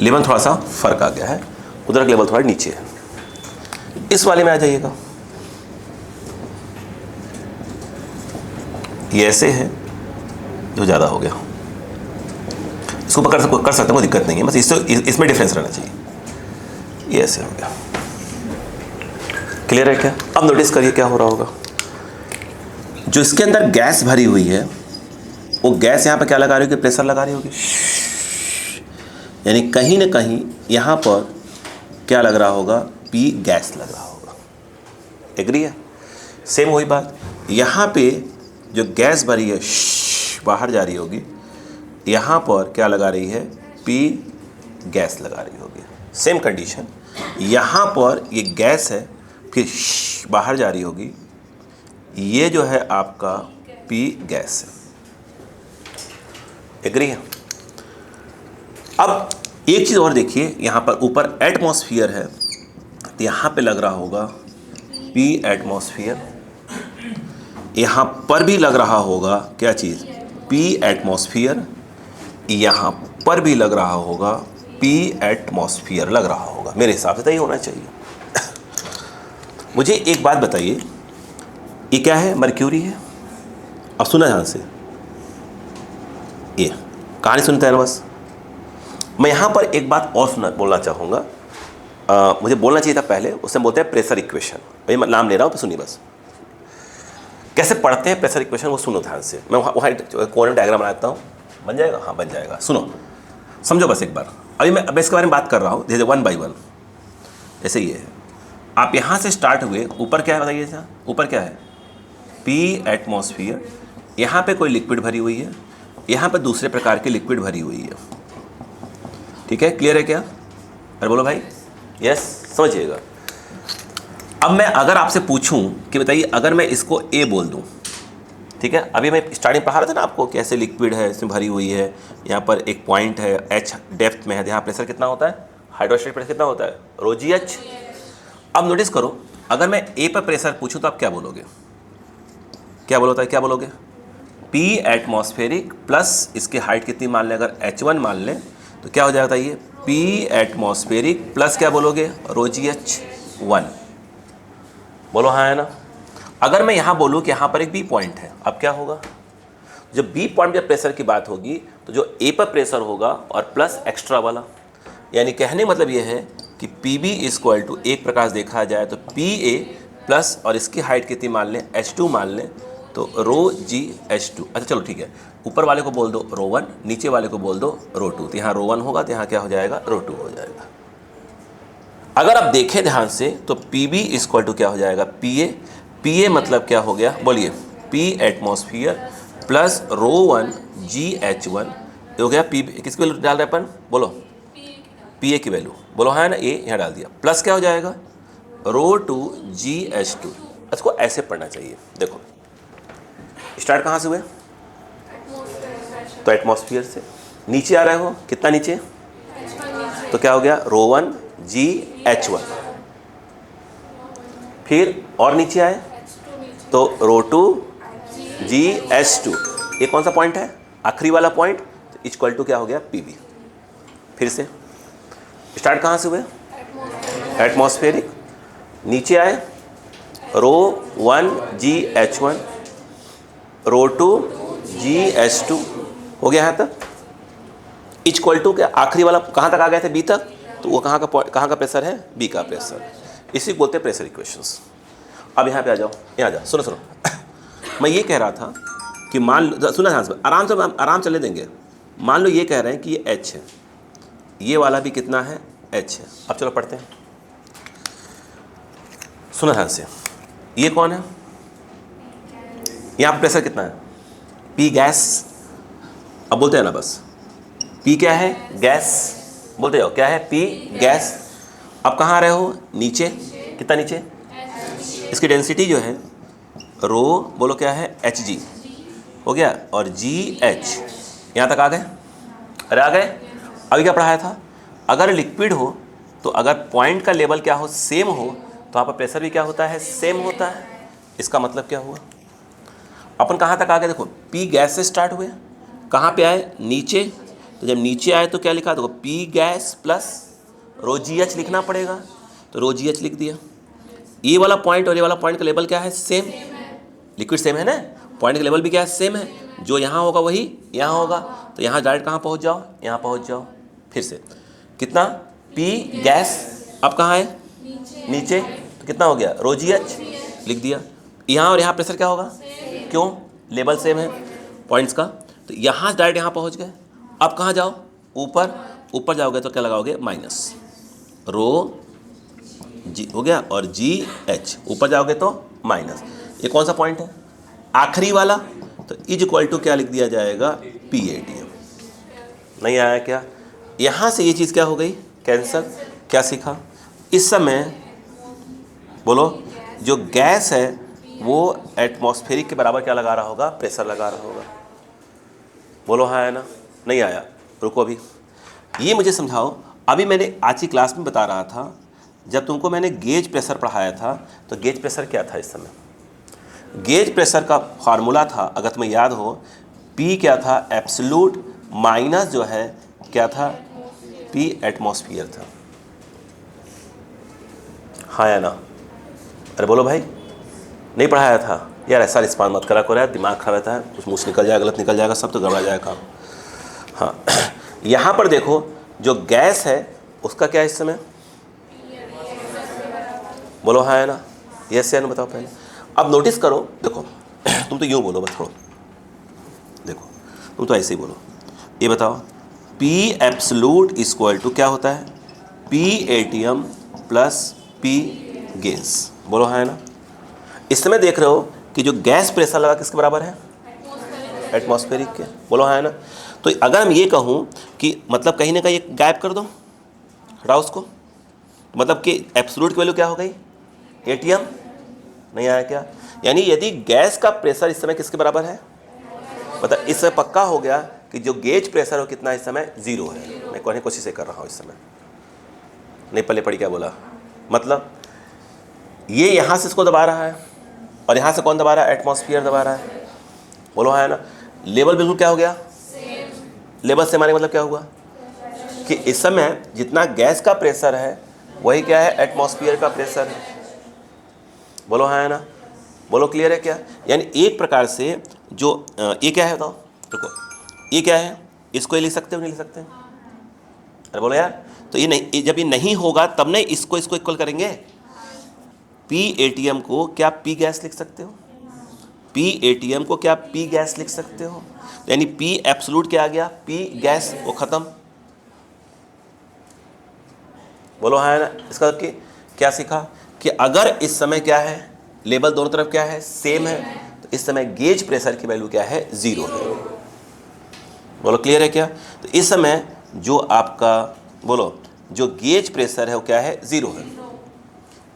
लेवल थोड़ा सा फर्क आ गया है, उधर का लेवल थोड़ा नीचे है। इस वाले में आ जाइएगा, ये ऐसे है जो ज़्यादा हो गया। इसको कर सकते हैं, कोई दिक्कत नहीं है, बस इसमें डिफरेंस रहना चाहिए। ये ऐसे हो गया। क्लियर है क्या? अब नोटिस करिए क्या हो रहा होगा। जो इसके अंदर गैस भरी हुई है वो गैस यहाँ पर क्या लगा रही होगी? प्रेशर लगा रही होगी। यानी कहीं ना कहीं यहाँ पर क्या लग रहा होगा? पी गैस लग रहा होगा। एग्री है? सेम वही बात यहाँ पे जो गैस भरी है बाहर जा रही होगी, यहाँ पर क्या लगा रही है? पी गैस लगा रही होगी। सेम कंडीशन, यहाँ पर ये गैस है, फिर बाहर जा रही होगी, ये जो है आपका पी गैस है। एग्री है? अब एक चीज़ और देखिए, यहाँ पर ऊपर एटमॉस्फेयर है तो यहाँ पे लग रहा होगा पी एटमॉस्फेयर। यहाँ पर भी लग रहा होगा क्या चीज़? P atmosphere. यहाँ पर भी लग रहा होगा पी एटमॉस्फेयर लग रहा होगा। मेरे हिसाब से तो ये होना चाहिए। मुझे एक बात बताइए, ये क्या है? मर्क्यूरी है। अब सुना ध्यान से, ये कहानी सुनते हैं बस। मैं यहाँ पर एक बात और बोलना चाहूँगा। मुझे बोलना चाहिए था पहले, उससे बोलते हैं प्रेशर इक्वेशन। भाई मैं नाम ले रहा हूँ तो सुनिए बस। कैसे पढ़ते हैं प्रेशर इक्वेशन वो सुनो ध्यान से। मैं वहाँ कोऑर्डिनेट डायग्राम बनाता हूँ, बन जाएगा? हाँ बन जाएगा। सुनो, समझो बस एक बार। अभी मैं इसके बारे में बात कर रहा हूँ, जैसे 1 by 1। जैसे ये है, आप यहाँ से स्टार्ट हुए, ऊपर क्या है बताइए? ऊपर क्या है? P atmosphere. यहाँ पे कोई लिक्विड भरी हुई है, यहाँ पे दूसरे प्रकार की लिक्विड भरी हुई है। ठीक है? क्लियर है क्या? अरे बोलो भाई, यस, समझिएगा। अब मैं अगर आपसे पूछूं कि बताइए, अगर मैं इसको ए बोल दूं, ठीक है? अभी मैं स्टार्टिंग पढ़ा रहा था ना आपको, कैसे लिक्विड है, इसमें भरी हुई है, यहाँ पर एक पॉइंट है, एच डेप्थ में है, यहाँ प्रेशर कितना होता है? हाइड्रोस्टेटिक प्रेशर कितना होता है? ρgh। अब नोटिस करो, अगर मैं ए पर प्रेशर पूछूं तो आप क्या बोलोगे? क्या बोलोगे? पी एटमॉस्फेरिक प्लस इसकी हाइट कितनी मान लें? अगर h1 मान लें तो क्या हो जाएगा ये? पी एटमॉस्फेरिक प्लस क्या बोलोगे? ρgh1। बोलो हाँ है ना? अगर मैं यहाँ बोलूँ कि यहाँ पर एक बी पॉइंट है, अब क्या होगा? जब बी पॉइंट पे प्रेशर की बात होगी तो जो ए पर प्रेशर होगा और प्लस एक्स्ट्रा वाला, यानी कहने मतलब ये है कि पी बी इक्वल टू, एक प्रकार से देखा जाए तो पी ए प्लस, और इसकी हाइट कितनी मान लें? h2 मान लें तो ρgh2। अच्छा चलो ठीक है, ऊपर वाले को बोल दो ρ1, नीचे वाले को बोल दो ρ2। तो यहाँ ρ1 होगा तो यहाँ क्या हो जाएगा? ρ2 हो जाएगा। अगर आप देखें ध्यान से तो पी बी इक्वल टू क्या हो जाएगा? पी ए मतलब क्या हो गया? बोलिए, पी एटमॉस्फेयर प्लस ρ1 gh1 हो गया। पी किसकी वैल्यू डाल रहे अपन? बोलो, पी ए की वैल्यू। बोलो हाँ है ना? ए यहाँ डाल दिया, प्लस क्या हो जाएगा? ρ2 gh2। इसको ऐसे पढ़ना चाहिए। देखो स्टार्ट कहाँ से हुए? तो एटमॉस्फेयर से नीचे आ रहे हो, कितना नीचे? तो क्या हो गया? ρ1 gh1। फिर और नीचे आए तो ρ2 gh2। ये कौन सा पॉइंट है? आखिरी वाला पॉइंट। इक्वल टू क्या हो गया? P B. फिर से स्टार्ट कहाँ से हुए? एटमॉस्फेरिक। नीचे आए ρ1 gh1, ρ2 gh2 हो गया यहाँ तक। इक्वल टू क्या? आखिरी वाला कहाँ तक आ गए थे? बी तक। तो वो कहाँ का प्रेशर है, बी का प्रेशर। इसी को बोलते हैं प्रेशर इक्वेशंस। अब यहाँ पे आ जाओ, यहाँ आ जाओ, सुनो मैं ये कह रहा था कि सुना ध्यान से, आराम चलने देंगे। मान लो ये कह रहे हैं कि ये एच है, ये वाला भी कितना है, एच है। अब चलो पढ़ते हैं, सुना ध्यान से। ये कौन है, यहाँ पर प्रेशर कितना है, पी गैस। अब बोलते हैं ना बस, पी क्या है, गैस। बोलते जाओ क्या है, पी गैस। अब कहाँ आ रहे हो, नीचे। कितना नीचे, इसकी डेंसिटी जो है रो, बोलो क्या है, एच जी हो गया, और जी एच। यहाँ तक आ गए, अरे आ गए। अभी क्या पढ़ाया था, अगर लिक्विड हो तो अगर पॉइंट का लेवल क्या हो, सेम हो, तो वहाँ पर प्रेशर भी क्या होता है, सेम होता है। इसका मतलब क्या हुआ, अपन कहाँ तक आ गए, देखो पी गैस से स्टार्ट हुए, कहाँ पे आए, नीचे। तो जब नीचे आए तो क्या लिखा, देखो पी गैस प्लस रो जी एच लिखना पड़ेगा, तो रो जी एच लिख दिया। ये वाला पॉइंट और ये वाला पॉइंट का लेवल क्या है, सेम। लिक्विड सेम है ना, पॉइंट का लेवल भी क्या है, सेम है। जो यहाँ होगा वही यहाँ होगा, तो यहाँ डायरेक्ट कहाँ पहुँच जाओ, यहाँ पहुँच जाओ। फिर से कितना, पी गैस, अब कहाँ है, नीचे। तो कितना हो गया, रो जी एच लिख दिया। यहाँ और यहाँ प्रेशर क्या होगा, क्यों, लेवल सेम है पॉइंट्स का, तो यहाँ से डायरेक्ट यहाँ पहुँच गए। अब कहाँ जाओ, ऊपर जाओगे तो क्या लगाओगे, माइनस रो जी हो गया, और जी एच। ऊपर जाओगे तो माइनस। ये कौन सा पॉइंट है, आखिरी वाला, तो इज इक्वल टू क्या लिख दिया जाएगा, पी ए टी एम। नहीं आया क्या, यहाँ से ये चीज़ क्या हो गई, कैंसिल। क्या सीखा, इस समय बोलो जो गैस है वो एटमॉस्फेरिक के बराबर क्या लगा रहा होगा, प्रेशर लगा रहा होगा। बोलो हाँ है ना, नहीं आया, रुको अभी ये मुझे समझाओ। अभी मैंने आज की क्लास में बता रहा था, जब तुमको मैंने गेज प्रेशर पढ़ाया था, तो गेज प्रेशर क्या था, इस समय गेज प्रेशर का फार्मूला था, अगर तुम्हें याद हो, पी क्या था, एब्सोल्यूट माइनस जो है क्या था, पी एटमॉस्फियर था। हाँ या ना, अरे बोलो भाई, नहीं पढ़ाया था यार, ऐसा रिस्पॉन्स मत करा करो यार, दिमाग खराब रहता है, कुछ मुँह से निकल जाएगा, गलत निकल जाएगा, सब तो गड़बड़ा जाएगा काम। हाँ यहाँ पर देखो, जो गैस है उसका क्या है इस समय, बोलो हाँ है ना, यस या ना बताओ पहले। अब नोटिस करो, देखो तुम तो यूँ बोलो बस, थोड़ा देखो, तुम तो ऐसे ही बोलो, ये बताओ, P एब्सोल्यूट इक्वल टू क्या होता है, P ATM plus P gains. बोलो हाँ है ना। इस समय देख रहे हो कि जो गैस प्रेशर लगा किसके बराबर है, एटमॉस्फेरिक के। बोलो हाँ है ना। तो अगर हम ये कहूँ कि मतलब कहीं ना कहीं गायब कर दो, हटाओ उसको, मतलब कि एब्सोल्यूट की वैल्यू क्या हो गई, एटीएम। नहीं आया क्या, यानी यदि गैस का प्रेशर इस समय किसके बराबर है, मतलब इस समय पक्का हो गया कि जो गेज प्रेशर हो कितना इस समय, जीरो है। मैं कहने की कोशिश कर रहा हूँ इस समय, नहीं पल्ले पड़ी क्या बोला, मतलब ये यहाँ से इसको दबा रहा है और यहाँ से कौन दबा रहा है, एटमॉस्फेयर दबा रहा है। बोलो हाँ है ना। लेवल बिल्कुल क्या हो गया, लेवल से हमारे मतलब क्या हुआ कि इस समय जितना गैस का प्रेशर है वही क्या है, एटमॉस्फेयर का प्रेशर है। बोलो हाँ है ना, बोलो क्लियर है क्या। यानी एक प्रकार से जो ये क्या है बताओ, रुको, ये क्या है, इसको ये लिख सकते हो नहीं लिख सकते, अरे बोलो यार। तो ये नहीं, जब ये नहीं होगा तब नहीं इसको इक्वल करेंगे। पी एटीएम को क्या पी गैस लिख सकते हो, पी एटीएम को क्या पी गैस लिख सकते हो, यानी पी एब्सोल्यूट क्या आ गया, पी गैस, वो खत्म। बोलो हाँ है ना। इसका कि क्या सीखा कि अगर इस समय क्या है, लेवल दोनों तरफ क्या है, सेम है, तो इस समय गेज प्रेशर की वैल्यू क्या है, जीरो है। बोलो क्लियर है क्या। तो इस समय जो आपका बोलो जो गेज प्रेशर है वो क्या है, जीरो है।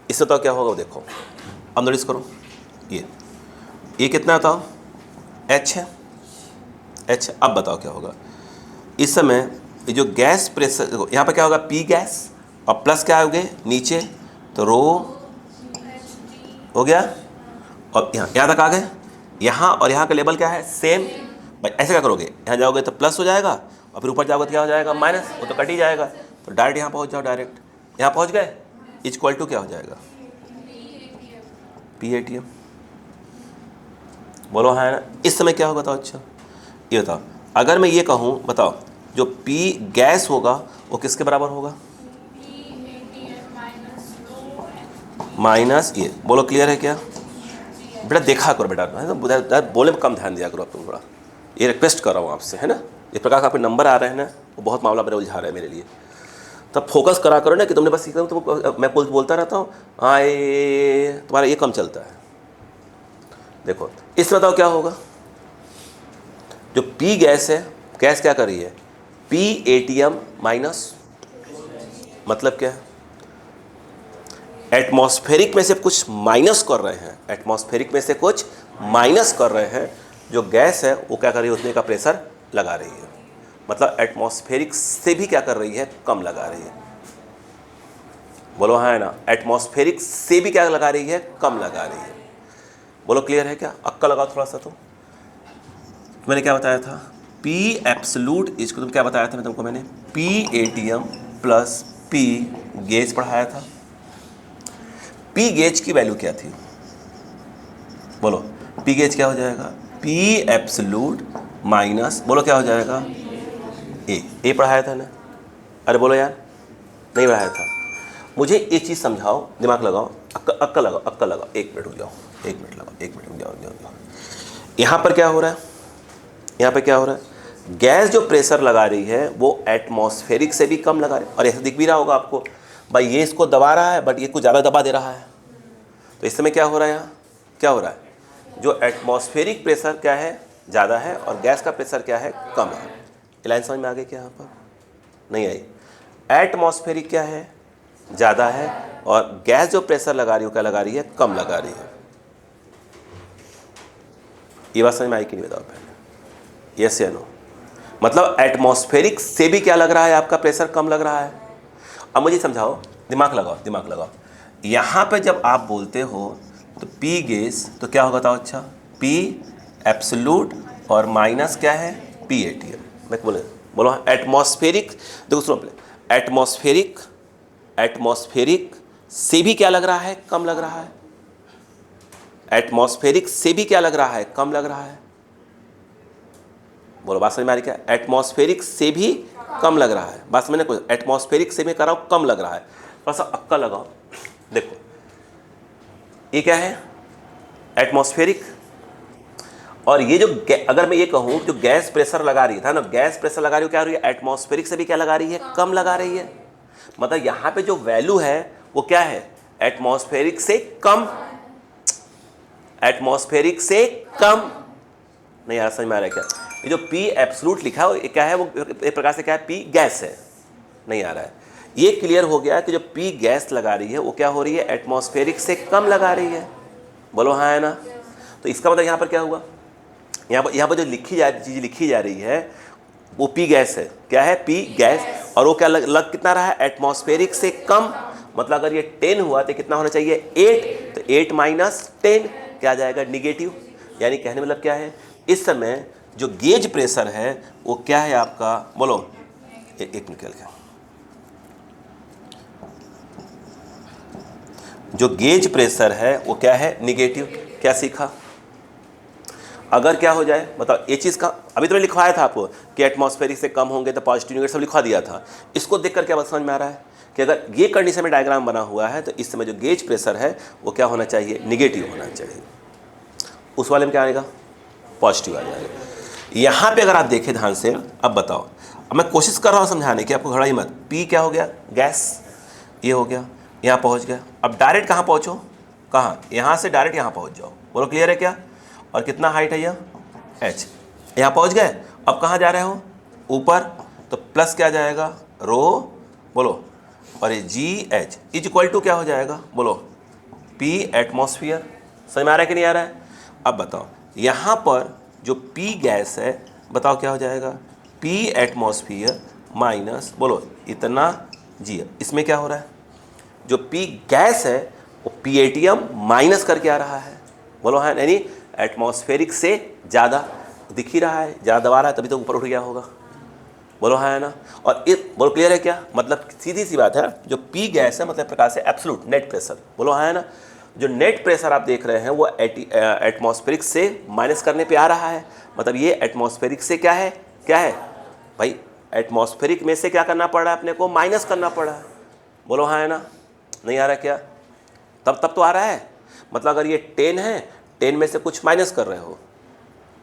इससे तो क्या होगा वो देखो, अब नोटिस करो, ये कितना बताओ, एच है, एच। अब बताओ क्या होगा इस समय, जो गैस प्रेशर देखो, यहाँ पर क्या होगा, पी गैस और प्लस क्या हो गए नीचे, तो रो हो गया, और यहाँ तक आ गए। यहाँ और यहाँ का लेवल क्या है, सेम। भाई ऐसे क्या करोगे, यहाँ जाओगे तो प्लस हो जाएगा और फिर ऊपर जाओगे तो क्या हो जाएगा, माइनस, वो तो कट ही जाएगा। तो डायरेक्ट यहाँ पहुँच जाओ, डायरेक्ट यहाँ पहुँच गए, इक्वल टू क्या हो जाएगा, पी एटीएम। बोलो हाँ है ना। इस समय क्या होगा बताओ, अच्छा ये बताओ, अगर मैं ये कहूँ बताओ, जो पी गैस होगा वो किसके बराबर होगा, माइनस ये, बोलो क्लियर है क्या बेटा? देखा करो बेटा, है ना, बोले में कम ध्यान दिया करो आप तुम थोड़ा, ये रिक्वेस्ट कर रहा हूँ आपसे, है ना। इस प्रकार का आपके नंबर आ रहे हैं ना, वो बहुत मामला मेरा उलझा रहा है मेरे लिए। तब फोकस करा करो ना कि तुमने बस सीखा, तुम मैं बोलता रहता हूँ हाँ ये तुम्हारा ये कम चलता है। देखो इसमें बताओ क्या होगा, जो पी गैस है, गैस क्या कर रही है, पी एटीएम माइनस, मतलब क्या है, एटमॉस्फेरिक में से कुछ माइनस कर रहे हैं, एटमॉस्फेरिक में से कुछ माइनस कर रहे हैं, जो गैस है वो क्या कर रही है, उतने का प्रेशर लगा रही है, मतलब एटमॉस्फेरिक से भी क्या कर रही है, कम लगा रही है। बोलो हाँ है ना, एटमॉस्फेरिक से भी क्या लगा रही है, कम लगा रही है। बोलो क्लियर है क्या? अक्का लगाओ थोड़ा सा। तो मैंने क्या बताया था, पी एब्सोल्यूट, इसको तुम क्या बताया था मैं तुमको, मैंने P ATM plus P gauge पढ़ाया था। पी गेज की वैल्यू क्या थी, बोलो पी गेज क्या हो जाएगा, पी एब्सोल्यूट माइनस, बोलो क्या हो जाएगा, ए पढ़ाया था ना, अरे बोलो यार नहीं पढ़ाया था। मुझे एक चीज़ समझाओ, दिमाग लगाओ, अक्का लगाओ, अक्का लगाओ, एक मिनट रुक जाओ, एक मिनट लगाओ, एक मिनट रुक जाओ। यहाँ पर क्या हो रहा है, यहाँ पे क्या हो रहा है, गैस जो प्रेशर लगा रही है वो एटमॉस्फेरिक से भी कम लगा रही है, और ऐसा दिख भी रहा होगा आपको, भाई ये इसको दबा रहा है बट ये कुछ ज़्यादा दबा दे रहा है। तो इस समय क्या हो रहा है, यहाँ क्या हो रहा है, जो एटमॉस्फेरिक प्रेशर क्या है, ज़्यादा है, और गैस का प्रेशर क्या है, कम है। लाइन समझ में आ गई क्या? यहाँ पर नहीं आई। एटमॉस्फेरिक क्या है, ज़्यादा है, और गैस जो प्रेशर लगा रही है क्या लगा रही है, कम लगा रही है। ये बात समझ में आई कि नहीं बताओ पहले, यस या नो? मतलब एटमॉस्फेरिक से भी क्या लग रहा है, आपका प्रेशर कम लग रहा है। अब मुझे समझाओ, दिमाग लगाओ, दिमाग लगाओ, यहाँ पे जब आप बोलते हो तो पी गैस तो क्या होगा बताओ, अच्छा पी एब्सोल्यूट और माइनस क्या है, पी एटीएम। मैं बोलो एटमॉस्फेरिक, देखो सुनो पहले, एटमॉस्फेरिक से भी क्या लग रहा है, कम लग रहा है, एटमॉस्फेरिक से भी क्या लग रहा है, कम लग रहा है। बोलो बात समझ में आ रही क्या? एटमॉस्फेरिक से भी कम लग रहा है, बात समझने को, एटमॉस्फेरिक से मैं कर रहा हूँ कम लग रहा है। थोड़ा सा अक्का लगाओ, देखो ये क्या है, एटमॉस्फेरिक, और ये जो अगर मैं ये कहूँ जो गैस प्रेशर लगा रही था ना, गैस प्रेशर लगा रही है क्या हो रही है, एटमॉस्फेरिक से भी क्या लगा रही है, कम लगा रही है। मतलब यहाँ पे जो वैल्यू है वो क्या है, एटमॉस्फेरिक से कम, एटमॉस्फेरिक से कम। नहीं यार समझ में आ रहा है क्या? ये जो पी एब्सोल्यूट लिखा है क्या है, वो एक प्रकार से क्या है, पी गैस है। नहीं आ रहा है, ये क्लियर हो गया कि जो पी गैस लगा रही है वो क्या हो रही है, एटमॉस्फेरिक से कम लगा रही है। बोलो हाँ है ना? तो इसका मतलब यहाँ पर क्या हुआ, यहाँ पर जो चीज़ लिखी जा रही है वो पी गैस है, क्या है, पी गैस, और वो क्या लग कितना रहा है, एटमॉस्फेरिक से कम। मतलब अगर ये 10 हुआ तो कितना होना चाहिए, 8, तो 8 माइनस 10 क्या आ जाएगा, निगेटिव। यानी कहने मतलब क्या है, इस समय जो गेज प्रेशर है वो क्या है आपका, बोलो एक निकल गया, जो गेज प्रेशर है वो क्या है, निगेटिव। क्या सीखा? अगर क्या हो जाए बताओ, ये चीज़ का अभी तो लिखवाया था आपको कि एटमॉस्फेरिक से कम होंगे तो पॉजिटिव नेगेटिव सब लिखवा दिया था। इसको देखकर क्या बात समझ में आ रहा है कि अगर ये कंडीशन में डायग्राम बना हुआ है तो इस समय जो गेज प्रेशर है वो क्या होना चाहिए, निगेटिव होना चाहिए। उस वाले में क्या आएगा, पॉजिटिव आ जाएगा। यहाँ पे अगर आप देखें ध्यान से, अब बताओ, अब मैं कोशिश कर रहा हूँ समझाने की, आपको घबराइए मत। पी क्या हो गया, गैस, ये हो गया, यहाँ पहुँच गया। अब डायरेक्ट कहाँ पहुँचो, कहाँ, यहाँ से डायरेक्ट यहाँ पहुँच जाओ। बोलो क्लियर है क्या? और कितना हाइट है यह, एच, यहाँ पहुँच गए। अब कहाँ जा रहे हो, ऊपर, तो प्लस क्या जाएगा, रो, बोलो, और ये G H is equal to क्या हो जाएगा, बोलो पी एटमॉस्फियर। समझ में आ रहा है कि नहीं आ रहा है? अब बताओ यहाँ पर जो पी गैस है बताओ क्या हो जाएगा, पी एटमॉस्फियर माइनस, बोलो इतना जी। इसमें क्या हो रहा है, जो पी गैस है वो पी एटीएम माइनस करके आ रहा है। बोलो हाँ, यानी एटमॉस्फेरिक से ज़्यादा दिख ही रहा है, ज़्यादा दबा रहा है तभी तो ऊपर उठ गया होगा। बोलो हाँ है ना? और बोलो क्लियर है क्या? मतलब सीधी सी बात है, जो पी गैस है मतलब प्रकार से एब्सोल्यूट नेट प्रेशर। बोलो हाँ है ना? जो नेट प्रेशर आप देख रहे हैं वो एटमॉस्फेरिक से माइनस करने पे आ रहा है। मतलब ये एटमॉस्फेरिक से क्या है, क्या है भाई, एटमॉस्फेरिक में से क्या करना पड़ रहा है अपने को, माइनस करना पड़ रहा है। बोलो हाँ है ना? नहीं आ रहा क्या? तब तो आ रहा है। मतलब अगर ये 10 है, 10 में से कुछ माइनस कर रहे हो,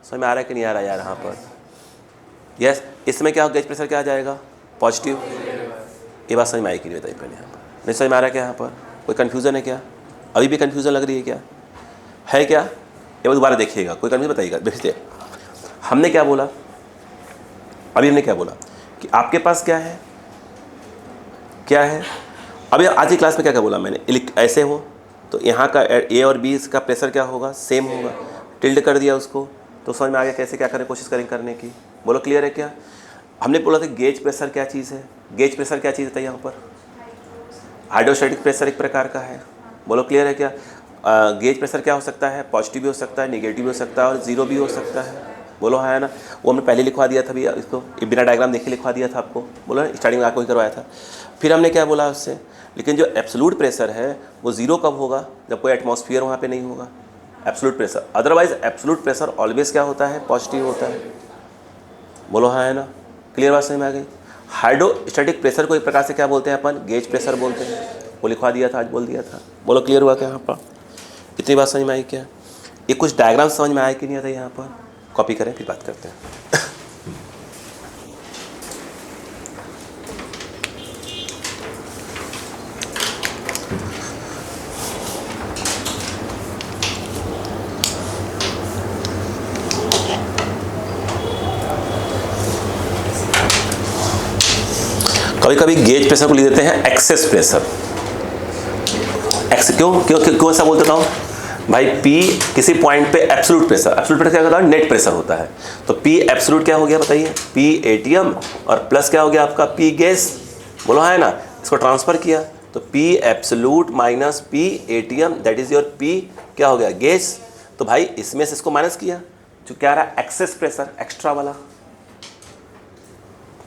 समझ में आ रहा है कि नहीं आ रहा है यार यहाँ पर? यस, इसमें क्या गेज प्रेशर क्या आ जाएगा? पॉजिटिव। ये बात समझ में आई कि नहीं बताइए पहले यहाँ पर? नहीं समझ में आ रहा है क्या यहाँ पर? कोई कन्फ्यूज़न है क्या? अभी भी कन्फ्यूज़न लग रही है क्या? है क्या? ये दोबारा देखिएगा, कोई कन्फ्यूजन बताइएगा। देखिए हमने क्या बोला अभी, हमने क्या बोला कि आपके पास क्या है, क्या है। अभी आज की क्लास में क्या क्या बोला मैंने? ऐसे हो तो यहाँ का ए और बी का प्रेशर क्या होगा? सेम होगा। टिल्ड कर दिया उसको तो समझ में आ गया कैसे क्या करें, कोशिश करें करने की। बोलो क्लियर है क्या? हमने बोला था गेज प्रेशर क्या चीज़ है? गेज प्रेशर क्या चीज़ है यहाँ पर? हाइड्रोस्टैटिक प्रेशर एक प्रकार का है। बोलो क्लियर है क्या? गेज प्रेशर क्या हो सकता है? पॉजिटिव भी हो सकता है, नेगेटिव भी हो सकता है और ज़ीरो भी हो सकता है। बोलो हाँ है ना? वो हमने पहले लिखवा दिया था भैया, इसको बिना डायग्राम देखे लिखवा दिया था आपको। बोलो ना, स्टार्टिंग में आपको ही करवाया था। फिर हमने क्या बोला उससे, लेकिन जो एब्सोल्यूट प्रेशर है वो ज़ीरो कब होगा? जब कोई एटमॉस्फेयर वहाँ पे नहीं होगा। Absolute pressure, otherwise absolute pressure always क्या होता है? पॉजिटिव होता है। बोलो हाँ है ना? क्लियर बात समझ में आ गई? हाइड्रोस्टैटिक प्रेशर को एक प्रकार से क्या बोलते हैं अपन? गेज प्रेशर बोलते हैं। वो लिखवा दिया था, आज बोल दिया था। बोलो क्लियर हुआ क्या यहाँ पर? इतनी बात समझ में आई क्या? ये कुछ डायग्राम समझ में आया कि नहीं आता यहाँ पर? कॉपी करें फिर बात करते हैं। कभी कभी गेज प्रेशर को लिख देते हैं एक्सेस प्रेशर। क्यों क्यों क्यों ऐसा बोलते हूँ भाई? P किसी पॉइंट पे एब्सोल्यूट प्रेशर, एब्सोल्यूट प्रेशर क्या होता है? नेट प्रेशर होता है। तो P एब्सोल्यूट क्या हो गया बताइए? P ATM और प्लस क्या हो गया आपका? P gas. बोलो है ना? इसको ट्रांसफर किया तो P absolute minus P ATM, that is your P क्या हो गया? गैस। तो भाई इसमें से इसको माइनस किया, जो क्या रहा? एक्सेस प्रेशर, एक्स्ट्रा वाला।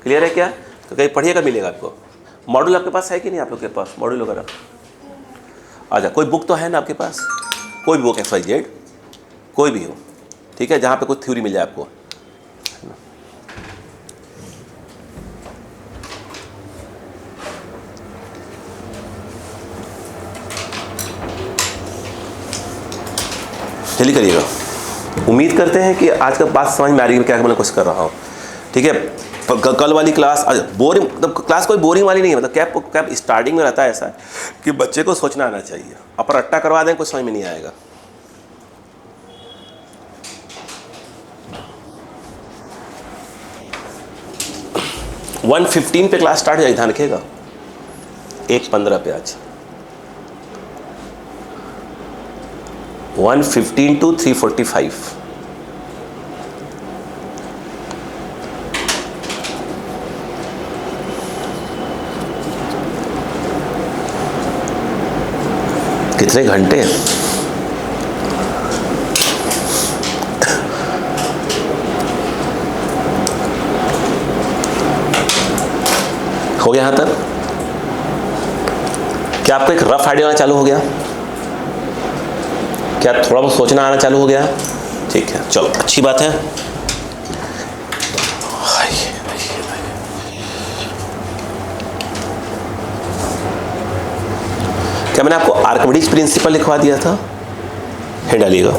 क्लियर है क्या? तो कहीं पढ़िएगा, मिलेगा आपको। मॉड्यूल आपके पास है कि नहीं? आप लोग के पास मॉड्यूल वगैरह आजा, कोई बुक तो है ना आपके पास? कोई भी बुक XYZ कोई भी हो, ठीक है, जहाँ पे कुछ थ्योरी मिल जाए आपको। जल्दी करिएगा। उम्मीद करते हैं कि आज का बात समझ में आ रही है, क्या मैं कोशिश कर रहा हूँ। ठीक है, कल वाली क्लास बोरिंग, मतलब क्लास कोई बोरिंग वाली नहीं है। मतलब क्या स्टार्टिंग में रहता है ऐसा कि बच्चे को सोचना आना चाहिए। अपन रट्टा करवा दें, कुछ समझ में नहीं आएगा। - 1:15 पे क्लास स्टार्ट हो जाएगी, ध्यान रखिएगा। 1:15 पे आज 1:15 to 3:45। कितने घंटे? हो गया यहां तक? क्या आपको एक रफ आइडिया आना चालू हो गया? क्या थोड़ा बहुत सोचना आना चालू हो गया? ठीक है, चलो अच्छी बात है। क्या मैंने आपको आर्किमिडीज प्रिंसिपल लिखवा दिया था? है, डालिएगा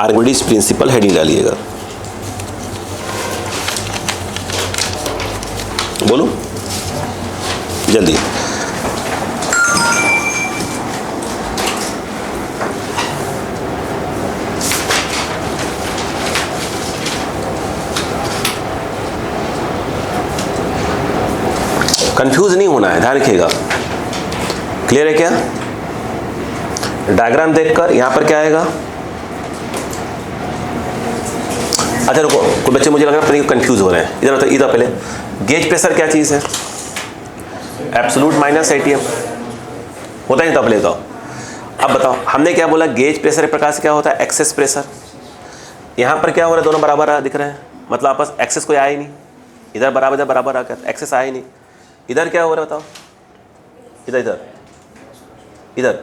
आर्किमिडीज प्रिंसिपल, हेडिंग डालिएगा। बोलो जल्दी। कंफ्यूज नहीं होना है, ध्यान रखिएगा। क्लियर है क्या? डायग्राम देखकर यहां पर क्या आएगा? अच्छा रुको, कोई बच्चे मुझे लग रहा है कंफ्यूज हो रहे हैं। इधर बताइए, इधर पहले गेज प्रेशर क्या चीज़ है? एब्सोल्यूट माइनस ATM होता है नहीं? तो पहले बताओ। अब बताओ, हमने क्या बोला? गेज प्रेशर एक प्रकार से क्या होता है? Excess pressure. यहाँ पर क्या हो रहा है? दोनों बराबर दिख रहे हैं, मतलब आपस एक्सेस कोई आया ही नहीं। इधर बराबर, इधर बराबर आ गया, एक्सेस आया ही नहीं। इधर क्या हो रहा है बताओ? इधर इधर इधर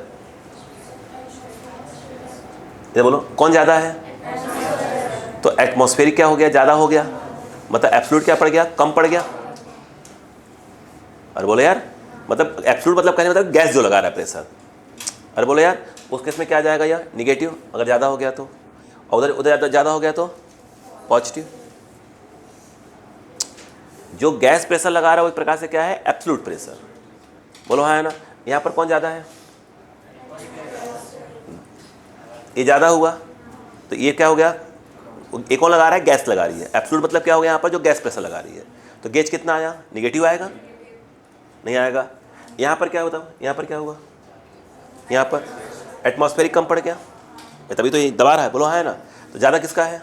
इधर बोलो, कौन ज़्यादा है? तो एटमॉस्फेरिक क्या हो गया? ज़्यादा हो गया। मतलब एब्सोल्यूट क्या पड़ गया? कम पड़ गया। और बोले यार मतलब एब्सोल्यूट मतलब कहने मतलब गैस जो लगा रहा है प्रेशर। अरे बोलो यार उस केस में क्या जाएगा यार, निगेटिव अगर ज़्यादा हो गया तो, और उधर ज़्यादा हो गया तो पॉजिटिव। जो गैस प्रेशर लगा रहा है वो एक प्रकार से क्या है, एब्सोल्यूट प्रेशर। बोलो हाँ है ना। यहाँ पर कौन ज़्यादा है, ये ज़्यादा हुआ तो ये क्या हो गया, एक कौन लगा रहा है, गैस लगा रही है। एब्सोल्यूट मतलब क्या हो गया यहाँ पर, जो गैस प्रेशर लगा रही है। तो गेज कितना आया, निगेटिव आएगा, नहीं आएगा। यहाँ पर क्या होता, यहाँ पर क्या हुआ, यहाँ पर एटमॉस्फेरिक कम पड़ गया, तभी तो ये दबा रहा है। बोलो हाँ है ना। तो ज़्यादा किसका है,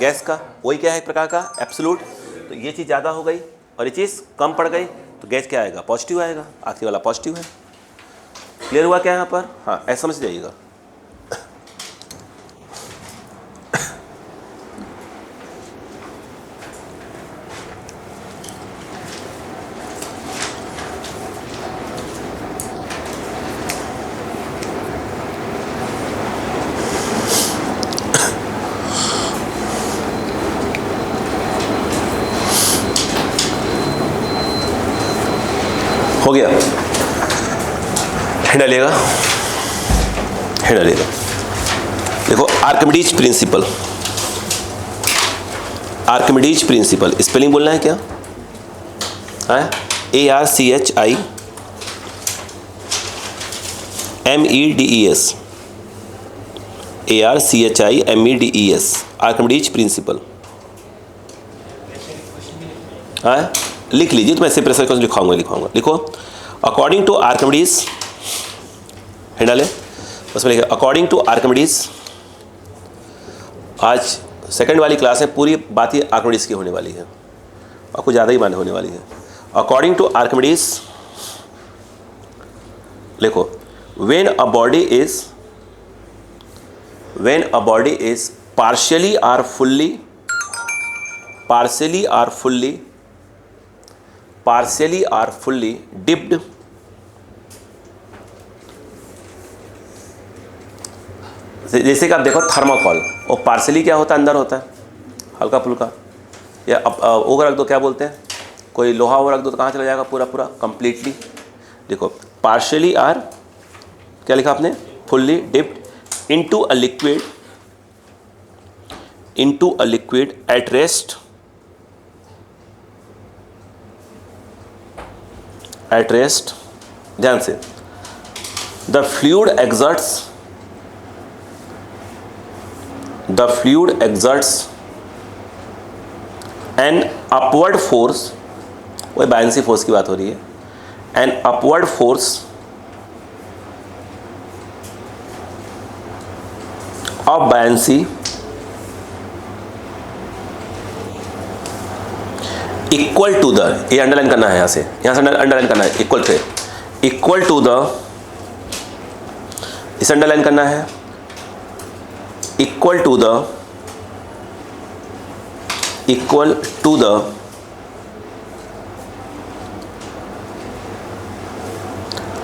गैस का, वही क्या है एक प्रकार का एब्सोल्यूट। तो ये चीज़ ज़्यादा हो गई और ये चीज़ कम पड़ गई, तो गैस क्या आएगा, पॉजिटिव आएगा। आखिरी वाला पॉजिटिव है। क्लियर हुआ क्या यहाँ पर, हाँ ऐसा समझ जाइएगा। हो गया, है डालिएगा, है डालिएगा। देखो Archimedes principal, Archimedes principal spelling बोलना है क्या है, ARCHIMEDES, ARCHIMEDES, आर्किमिडीज प्रिंसिपल। हाँ लिख लीजिए, तो मैं ऐसे प्रेशर क्वेश्चन लिखाऊंगा। लिखो अकॉर्डिंग टू आर्किमिडीज, है डाले उसमें लिखे अकॉर्डिंग टू आर्किमिडीज। आज सेकंड वाली क्लास में पूरी बात ही आर्किमिडीज की होने वाली है और कुछ ज़्यादा ही माने होने वाली है। अकॉर्डिंग टू आर्किमिडीज लिखो when a body is partially or fully dipped, जैसे कि आप देखो थर्माकोल, वो पार्शली क्या होता है, अंदर होता है हल्का फुल्का, या ओवर रख दो क्या बोलते हैं, कोई लोहा ओवर रख दो तो कहाँ चला जाएगा, पूरा पूरा कंप्लीटली। देखो पार्शली आर क्या लिखा आपने, fully dipped into a liquid at rest, ध्यान से, the fluid exerts an upward force, वही बायनेंसी फोर्स की बात हो रही है, an upward force of buoyancy equal to the, ये अंडरलाइन करना है, यहाँ से अंडरलाइन करना है, इक्वल टू द, इसे अंडरलाइन करना है, equal to the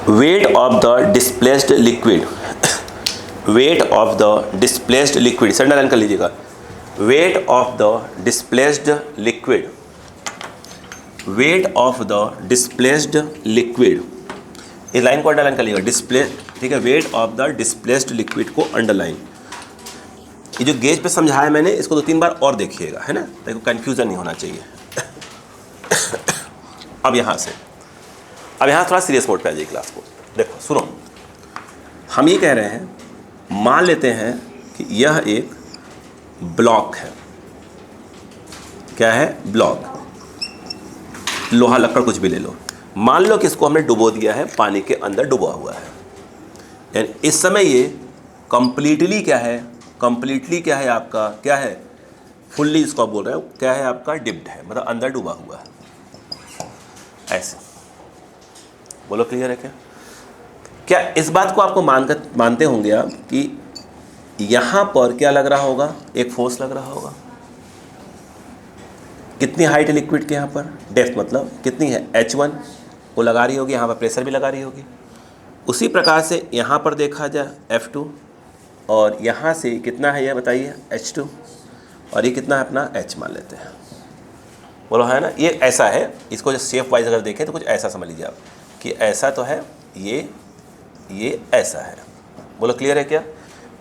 weight of the displaced liquid, weight of the displaced liquid, इसे अंडरलाइन कर लीजिएगा, weight of the displaced liquid, weight of the displaced liquid, इस लाइन को अंडरलाइन कर लीजिएगा, डिस्प्ले, ठीक है, weight of the displaced liquid को अंडरलाइन। ये जो गेज पे समझाया मैंने, इसको 2-3 बार और देखिएगा, है ना, देखो कंफ्यूजन नहीं होना चाहिए। अब यहाँ थोड़ा सीरियस मोड पे आ जाइए क्लास को। देखो सुनो, हम ये कह रहे हैं, मान लेते हैं कि यह एक ब्लॉक है, क्या है, ब्लॉक, लोहा लक्कड़ कुछ भी ले लो, मान लो कि इसको हमने डुबो दिया है, पानी के अंदर डुबा हुआ है, यानी इस समय ये कंप्लीटली क्या है आपका, क्या है, फुल्ली इसको आप बोल रहे हो, क्या है आपका, डिप्ड है, मतलब अंदर डूबा हुआ है, ऐसे बोलो। क्लियर है क्या इस बात को आपको मानते होंगे आप कि यहाँ पर क्या लग रहा होगा, एक फोर्स लग रहा होगा। कितनी हाइट है लिक्विड के यहाँ पर, डेप्थ मतलब कितनी है, H1 वो लगा रही होगी, यहाँ पर प्रेशर भी लगा रही होगी। उसी प्रकार से यहाँ पर देखा जाए F2, और यहाँ से कितना है ये बताइए, H2, और ये कितना है अपना H मान लेते हैं, बोलो है ना। ये ऐसा है, इसको जो शेप वाइज अगर देखें तो कुछ ऐसा समझ लीजिए आप कि ऐसा तो है, ये ऐसा है। बोलो क्लियर है क्या?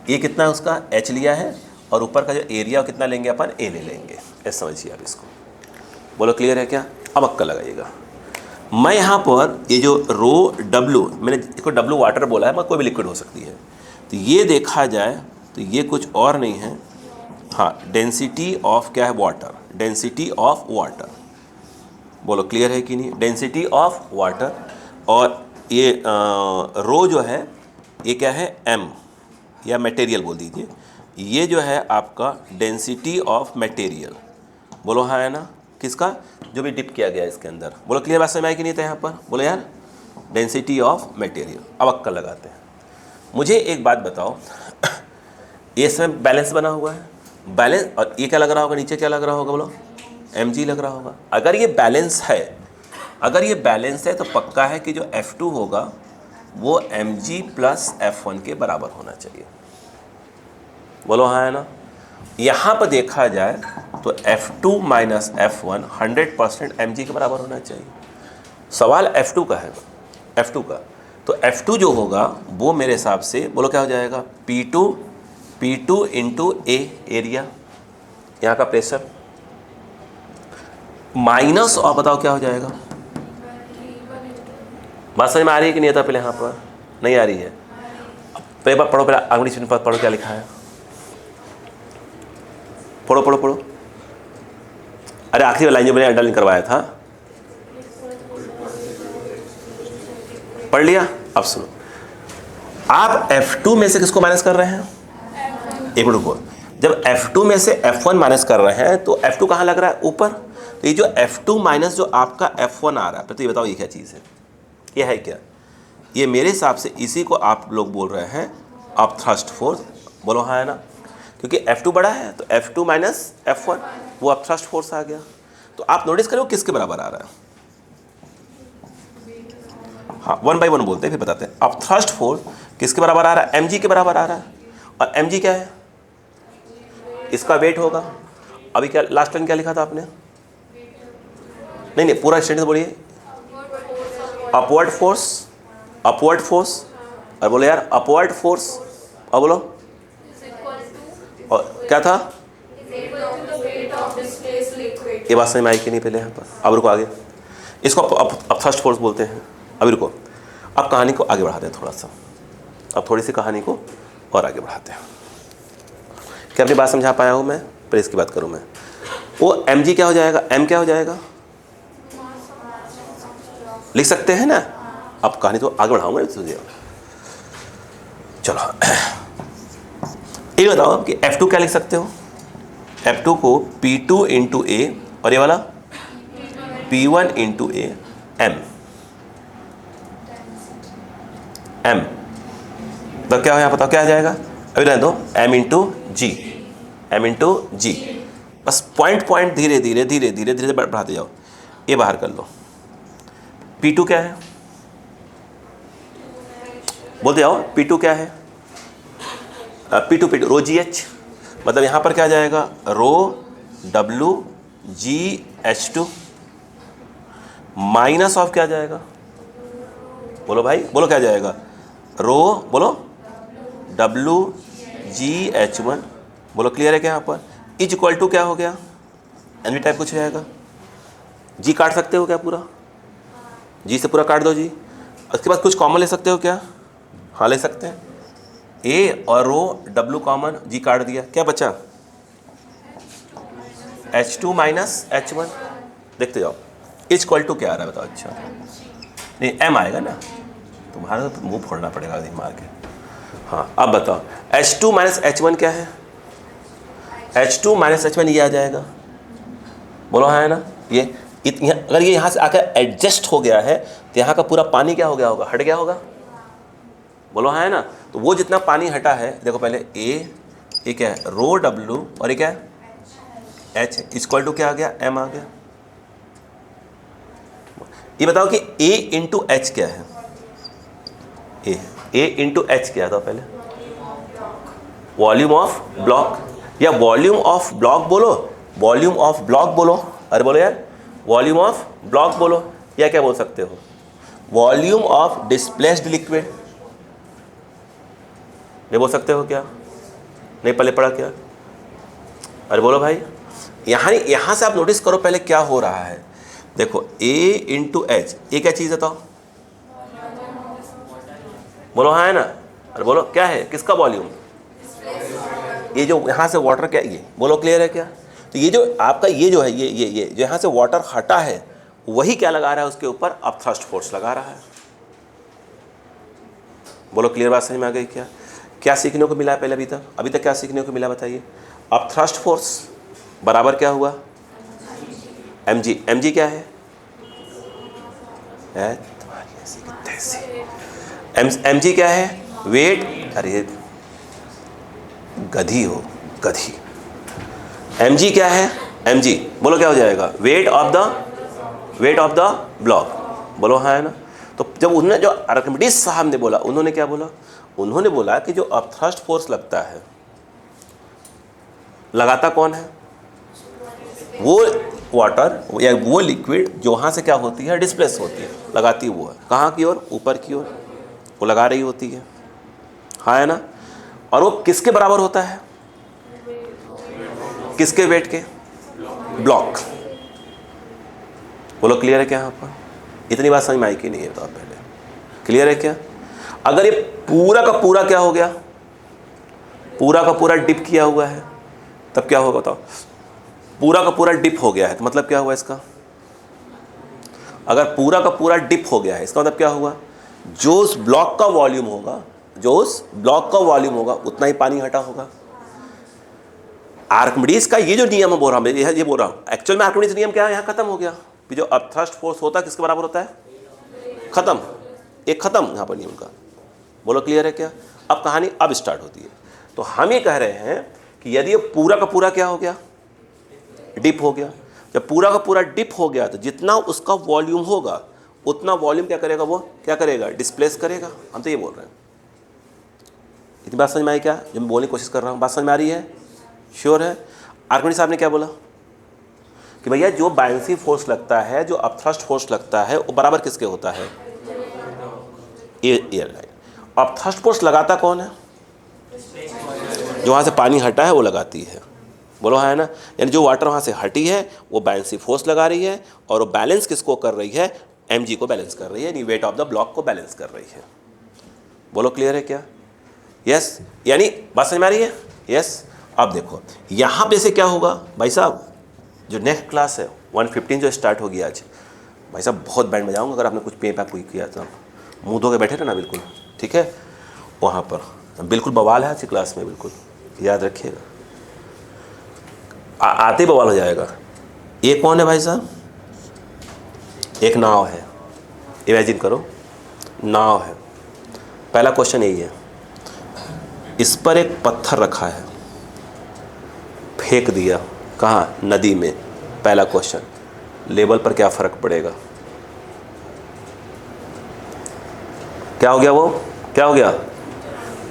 ये कितना है उसका h लिया है, और ऊपर का जो एरिया कितना लेंगे अपन, a ले लेंगे। ऐसा समझिए आप इसको। बोलो क्लियर है क्या? अब अक्कल लगाइएगा। मैं यहाँ पर ये जो रो W, मैंने इसको W वाटर बोला है, मैं कोई भी लिक्विड हो सकती है, तो ये देखा जाए तो ये कुछ और नहीं है, हाँ, डेंसिटी ऑफ क्या है, वाटर, डेंसिटी ऑफ वाटर। बोलो क्लियर है कि नहीं? Density of water. और ये रो जो है ये क्या है, m, या मटेरियल बोल दीजिए। ये जो है आपका डेंसिटी ऑफ मटेरियल। बोलो हाँ है ना, किसका, जो भी डिप किया गया है इसके अंदर। बोलो क्लियर बात समझ में आई कि नहीं था यहाँ पर? बोलो यार, डेंसिटी ऑफ मटेरियल। अब अक्कल लगाते हैं। मुझे एक बात बताओ, ये इसमें बैलेंस बना हुआ है, बैलेंस, और ये क्या लग रहा होगा, नीचे क्या लग रहा होगा, बोलो mg लग रहा होगा। अगर ये बैलेंस है, अगर ये बैलेंस है तो पक्का है कि जो F2 होगा वो mg प्लस F1 के बराबर होना चाहिए। बोलो हाँ है ना। यहाँ पर देखा जाए तो F2 माइनस F1 100% mg के बराबर होना चाहिए। सवाल F2 का है, F2 का, तो F2 जो होगा वो मेरे हिसाब से, बोलो क्या हो जाएगा, P2 इंटू A एरिया, यहाँ का प्रेशर, माइनस, और बताओ क्या हो जाएगा। बात समझ में आ रही है कि नहीं आता? पहले यहाँ पर नहीं आ रही है, पेपर पढ़ो, पहले अंग्रेजी स्टूडेंट पर पढ़ो क्या लिखा है, पढ़ो पढ़ो पढ़ो। अरे आखिरी वाला लाइन जो मैंने अंडरलाइन करवाया था, पढ़ लिया? अब सुनो, आप F2 में से किसको माइनस कर रहे हैं, एक मिनट रुको। जब F2 में से F1 माइनस कर रहे हैं तो F2 कहाँ लग रहा है, ऊपर। तो ये जो F2 माइनस जो आपका F1 आ रहा है, तो ये बताओ ये क्या चीज़ है, ये है क्या? ये मेरे हिसाब से इसी को आप लोग बोल रहे हैं अब थ्रस्ट फोर्स। बोलो हाँ है ना, क्योंकि F2 बड़ा है तो F2 माइनस F1 वो अब थ्रस्ट फोर्स आ गया। तो आप नोटिस करो किसके बराबर आ रहा है, हाँ 1 बाई 1 बोलते हैं फिर बताते हैं। अब थ्रस्ट फोर्स किसके बराबर आ रहा है, mg के बराबर आ रहा है। और mg क्या है, इसका वेट होगा। अभी क्या लास्ट लाइन क्या लिखा था आपने, नहीं पूरा स्टेटमेंट बोलिए, अपवर्ड फोर्स, अपवर्ड फोर्स, और बोलो यार अपवर्ड फोर्स, और बोलो, और क्या था, ये बात समझ में आई कि नहीं पहले यहाँ पर? अब रुको आगे, इसको अब थ्रस्ट फोर्स बोलते हैं। अभी रुको, अब कहानी को आगे बढ़ाते हैं थोड़ा सा, अब थोड़ी सी कहानी को और आगे बढ़ाते हैं। क्या अपनी बात समझा पाया हूँ मैं? पर इसकी बात करूँ मैं, वो mg क्या हो जाएगा, m क्या हो जाएगा, लिख सकते हैं ना। अब कहानी तो आगे बढ़ाऊंगा तुझे। चलो ये बताओ कि F2 क्या लिख सकते हो, F2 को P2 इंटू ए, और ये वाला P1 इंटू ए, m, तो क्या हो यहाँ बताओ क्या आ जाएगा, अभी रहने दो, m इंटू जी। बस पॉइंट धीरे धीरे बढ़ाते जाओ। ये बाहर कर लो, P2 क्या है, बोलते जाओ P2 क्या है, P2 रो GH, मतलब यहाँ पर क्या आ जाएगा, रो WGH2 माइनस ऑफ क्या आ जाएगा, बोलो भाई बोलो क्या आ जाएगा, रो बोलो WGH1। बोलो क्लियर है क्या? यहाँ पर इज इक्वल टू क्या हो गया, एनवी टाइप कुछ हो जाएगा। जी काट सकते हो क्या पूरा, जी से पूरा काट दो जी। उसके बाद कुछ कॉमन ले सकते हो क्या, हाँ ले सकते हैं। ए और रो W कॉमन, जी काट दिया, क्या बचा, H2 माइनस H1। देखते जाओ इज इक्वल टू क्या आ रहा है बताओ। अच्छा नहीं M आएगा ना, तुम्हारा तो मुंह फोड़ना पड़ेगा दिन मार के। हाँ अब बताओ H2 माइनस H1 क्या है, H2 माइनस H1 ये आ जाएगा। बोलो हाँ है ना। ये अगर ये यहाँ से आकर एडजस्ट हो गया है तो यहाँ का पूरा पानी क्या हो गया होगा, हट गया होगा। बोलो हाँ है ना। तो वो जितना पानी हटा है, देखो पहले ए क्या है, रो W, और ये क्या है H, इक्वल टू क्या आ गया, M आ गया। ये बताओ कि A इंटू H क्या है, A इंटू H क्या था पहले, वॉल्यूम ऑफ ब्लॉक, या वॉल्यूम ऑफ ब्लॉक बोलो, वॉल्यूम ऑफ ब्लॉक बोलो, अरे बोलो यार वॉल्यूम ऑफ ब्लॉक बोलो, या क्या बोल सकते हो, वॉल्यूम ऑफ डिस्प्लेस्ड लिक्विड। नहीं बोल सकते हो क्या? नहीं पहले पढ़ा क्या? अरे बोलो भाई। यहाँ से आप नोटिस करो पहले क्या हो रहा है। देखो A इंटू एच, ये क्या चीज़ है? तो बोलो हाँ है ना? अरे बोलो क्या है, किसका वॉल्यूम? ये जो यहाँ से वाटर क्या, ये बोलो क्लियर है क्या? तो ये जो आपका ये जो है, ये जो यहाँ से वाटर हटा है, वही क्या लगा रहा है उसके ऊपर? अपथ्रस्ट फोर्स लगा रहा है। बोलो क्लियर बात समझ में आ गई क्या? क्या सीखने को मिला है पहले अभी तक क्या सीखने को मिला बताइए? अपथ्रस्ट फोर्स बराबर क्या हुआ? mg। mg क्या है? तुम्हारी ऐसी की तैसी। mg क्या है? वेट। अरे गधी हो, गधी। mg क्या है? mg बोलो क्या हो जाएगा? Weight of the block. बोलो हाँ है ना? तो जब उन्होंने, जो आर्किमिडीज साहब ने बोला, उन्होंने क्या बोला? उन्होंने बोला कि जो अपथ्रस्ट फोर्स लगता है, लगाता कौन है? वो वाटर या वो लिक्विड जो वहाँ से क्या होती है? डिस्प्लेस होती है। लगाती वो है कहाँ की ओर? ऊपर की ओर। वो लगा रही होती है, हाँ है ना? और वो किसके बराबर होता है? किसके वेट के? ब्लॉक। बोलो क्लियर है क्या यहाँ पर? इतनी बात समझ में आई कि नहीं है? तो आप पहले क्लियर है क्या? अगर ये पूरा का पूरा क्या हो गया? पूरा का पूरा डिप किया हुआ है, तब क्या होगा बताओ? पूरा का पूरा डिप हो गया है तो मतलब क्या हुआ इसका? अगर पूरा का पूरा डिप हो गया है, इसका मतलब क्या हुआ? जो उस ब्लॉक का वॉल्यूम होगा, उतना ही पानी हटा होगा। आर्किमिडीज का ये जो नियम बोल रहा हूं, ये बोल रहा हूं, एक्चुअल में आर्किमिडीज नियम क्या है? यहाँ खत्म हो गया कि जो अपथ्रस्ट फोर्स होता है किसके बराबर होता है? खत्म। एक खत्म यहाँ पर नियम का। बोलो क्लियर है क्या? अब कहानी अब स्टार्ट होती है। तो हम ये कह रहे हैं कि यदि ये पूरा का पूरा क्या हो गया? डिप हो गया। जब पूरा का पूरा डिप हो गया तो जितना उसका वॉल्यूम होगा, उतना वॉल्यूम क्या करेगा? वो क्या करेगा? डिस्प्लेस करेगा। हम तो ये बोल रहे हैं। इतनी बात समझ में आई क्या? जो मैं बोलने की कोशिश कर रहा हूँ, बात समझ में आ रही है? श्योर है? आर्किमिडीज साहब ने क्या बोला कि भैया जो बायनेंसी फोर्स लगता है, जो अपथ्रस्ट फोर्स लगता है, वो बराबर किसके होता है? Air line. अपथ्रस्ट फोर्स लगाता कौन है? जो वहाँ से पानी हटा है वो लगाती है। बोलो हाँ है ना? यानी जो वाटर वहाँ से हटी है वो बायनेंसी फोर्स लगा रही है, और वो बैलेंस किसको कर रही है? mg को बैलेंस कर रही है, यानी वेट ऑफ द ब्लॉक को बैलेंस कर रही है। बोलो क्लियर है क्या? यस। यानी बात समझ में आ रही है? यस। अब देखो यहाँ पे से क्या होगा भाई साहब? जो नेक्स्ट क्लास है 115 जो स्टार्ट होगी आज, भाई साहब बहुत बैंड बजाऊंगा। अगर आपने कुछ पे पैक किया तो मुँह धो के बैठे थे ना, बिल्कुल ठीक है। वहाँ पर बिल्कुल बवाल है आज की क्लास में, बिल्कुल याद रखिएगा। आते ही बवाल हो जाएगा। ये कौन है भाई साहब? एक नाव है। इमेजिन करो, नाव है। पहला क्वेश्चन यही है, इस पर एक पत्थर रखा है, फेंक दिया कहाँ? नदी में। पहला क्वेश्चन, लेवल पर क्या फ़र्क पड़ेगा? क्या हो गया? वो क्या हो गया?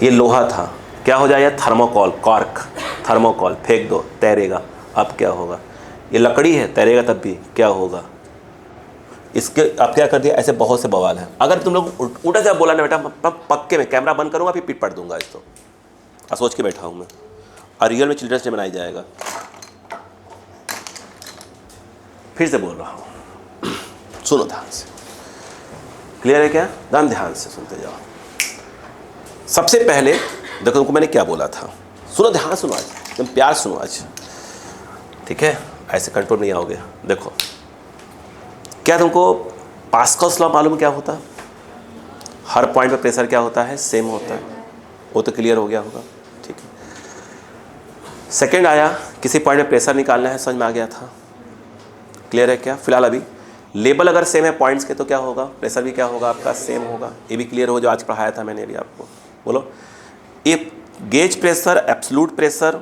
ये लोहा था, क्या हो जाएगा? थर्मोकॉल, कॉर्क, थर्मोकॉल फेंक दो, तैरेगा। अब क्या होगा? ये लकड़ी है, तैरेगा तब भी क्या होगा? इसके अब क्या कर दिया? ऐसे बहुत से बवाल हैं। अगर तुम लोग उल्टा जब बोला ना बेटा, पक्के में कैमरा बंद करूँगा, फिर पीट पड़ दूंगा। इस तो सोच के बैठा हूँ मैं, और रियल में चिल्ड्रंस डे मनाया जाएगा। फिर से बोल रहा हूँ, सुनो ध्यान से। क्लियर है क्या? ध्यान से सुनते जाओ। सबसे पहले देखो तुमको मैंने क्या बोला था, सुनो ध्यान सुनो, आज तुम प्यार सुनो आज, ठीक है? ऐसे कंट्रोल नहीं आओगे। देखो क्या तुमको पास्कल्स लॉ मालूम क्या होता? हर पॉइंट पे प्रेशर क्या होता है? सेम होता है। वो तो क्लियर हो गया होगा, ठीक है। सेकंड आया, किसी पॉइंट पे प्रेशर निकालना है, समझ में आ गया था। क्लियर है क्या? फिलहाल अभी लेवल अगर सेम है पॉइंट्स के तो क्या होगा? प्रेशर भी क्या होगा आपका? सेम होगा। ये भी क्लियर हो जो आज पढ़ाया था मैंने अभी आपको। बोलो, ये गेज प्रेशर एब्सोल्यूट प्रेशर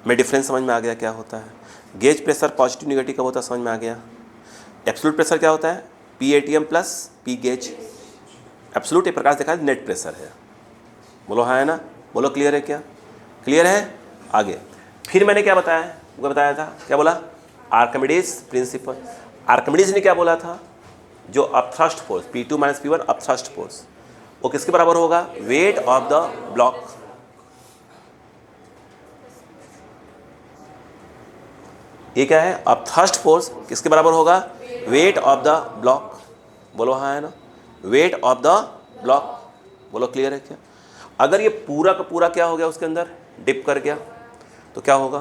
में डिफरेंस समझ में आ गया क्या होता है? गेज प्रेशर पॉजिटिव निगेटिव कब होता है? समझ में आ गया। एब्सोल्यूट प्रेशर क्या होता है? P ATM plus P gauge. Absolute एक प्रकार से देखा नेट प्रेशर है। बोलो हाँ है ना? बोलो क्लियर है क्या? क्लियर है? आगे फिर मैंने क्या बताया? वो बताया था, क्या बोला? Archimedes principal. आर्किमिडीज ने क्या बोला था? जो upthrust force P2 minus P1 upthrust force, वो किसके बराबर होगा? Weight of the block. ये क्या है? अपथ्रस्ट फोर्स किसके बराबर होगा? Weight of the block. बोलो हाँ है ना? Weight of the block. बोलो क्लियर है क्या? अगर ये पूरा का पूरा क्या हो गया उसके अंदर डिप कर गया तो क्या होगा?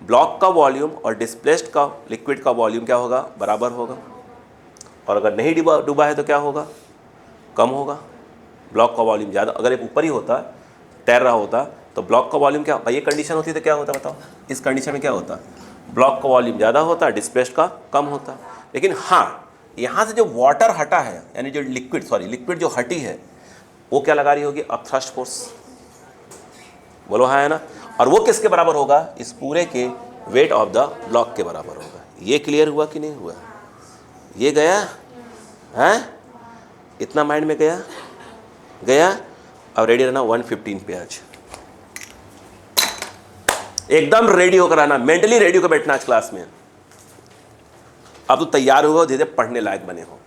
ब्लॉक का वॉल्यूम और डिस्प्लेस्ड का लिक्विड का वॉल्यूम क्या होगा? बराबर होगा। और अगर नहीं डूबा है तो क्या होगा? कम होगा। ब्लॉक का वॉल्यूम ज़्यादा, अगर ये ऊपर ही होता, तैर रहा होता, तो ब्लॉक का वॉल्यूम क्या, भाई ये कंडीशन होती तो क्या होता बताओ? इस कंडीशन में क्या होता? ब्लॉक का वॉल्यूम ज़्यादा होता, डिस्प्लेस्ड का कम होता। लेकिन हाँ, यहाँ से जो वाटर हटा है, यानी जो लिक्विड जो हटी है, वो क्या लगा रही होगी? Upthrust force. बोलो हाँ है ना? और वो किसके बराबर होगा? इस पूरे के वेट ऑफ द ब्लॉक के बराबर होगा। ये क्लियर हुआ कि नहीं हुआ? ये गया है? इतना माइंड में गया? गया? अब रेडी रहना 115 पे आज एकदम रेडी होकर आना, मेंटली रेडी होकर बैठना आज क्लास में। अब तो तैयार हुआ, धीरे धीरे पढ़ने लायक बने हो।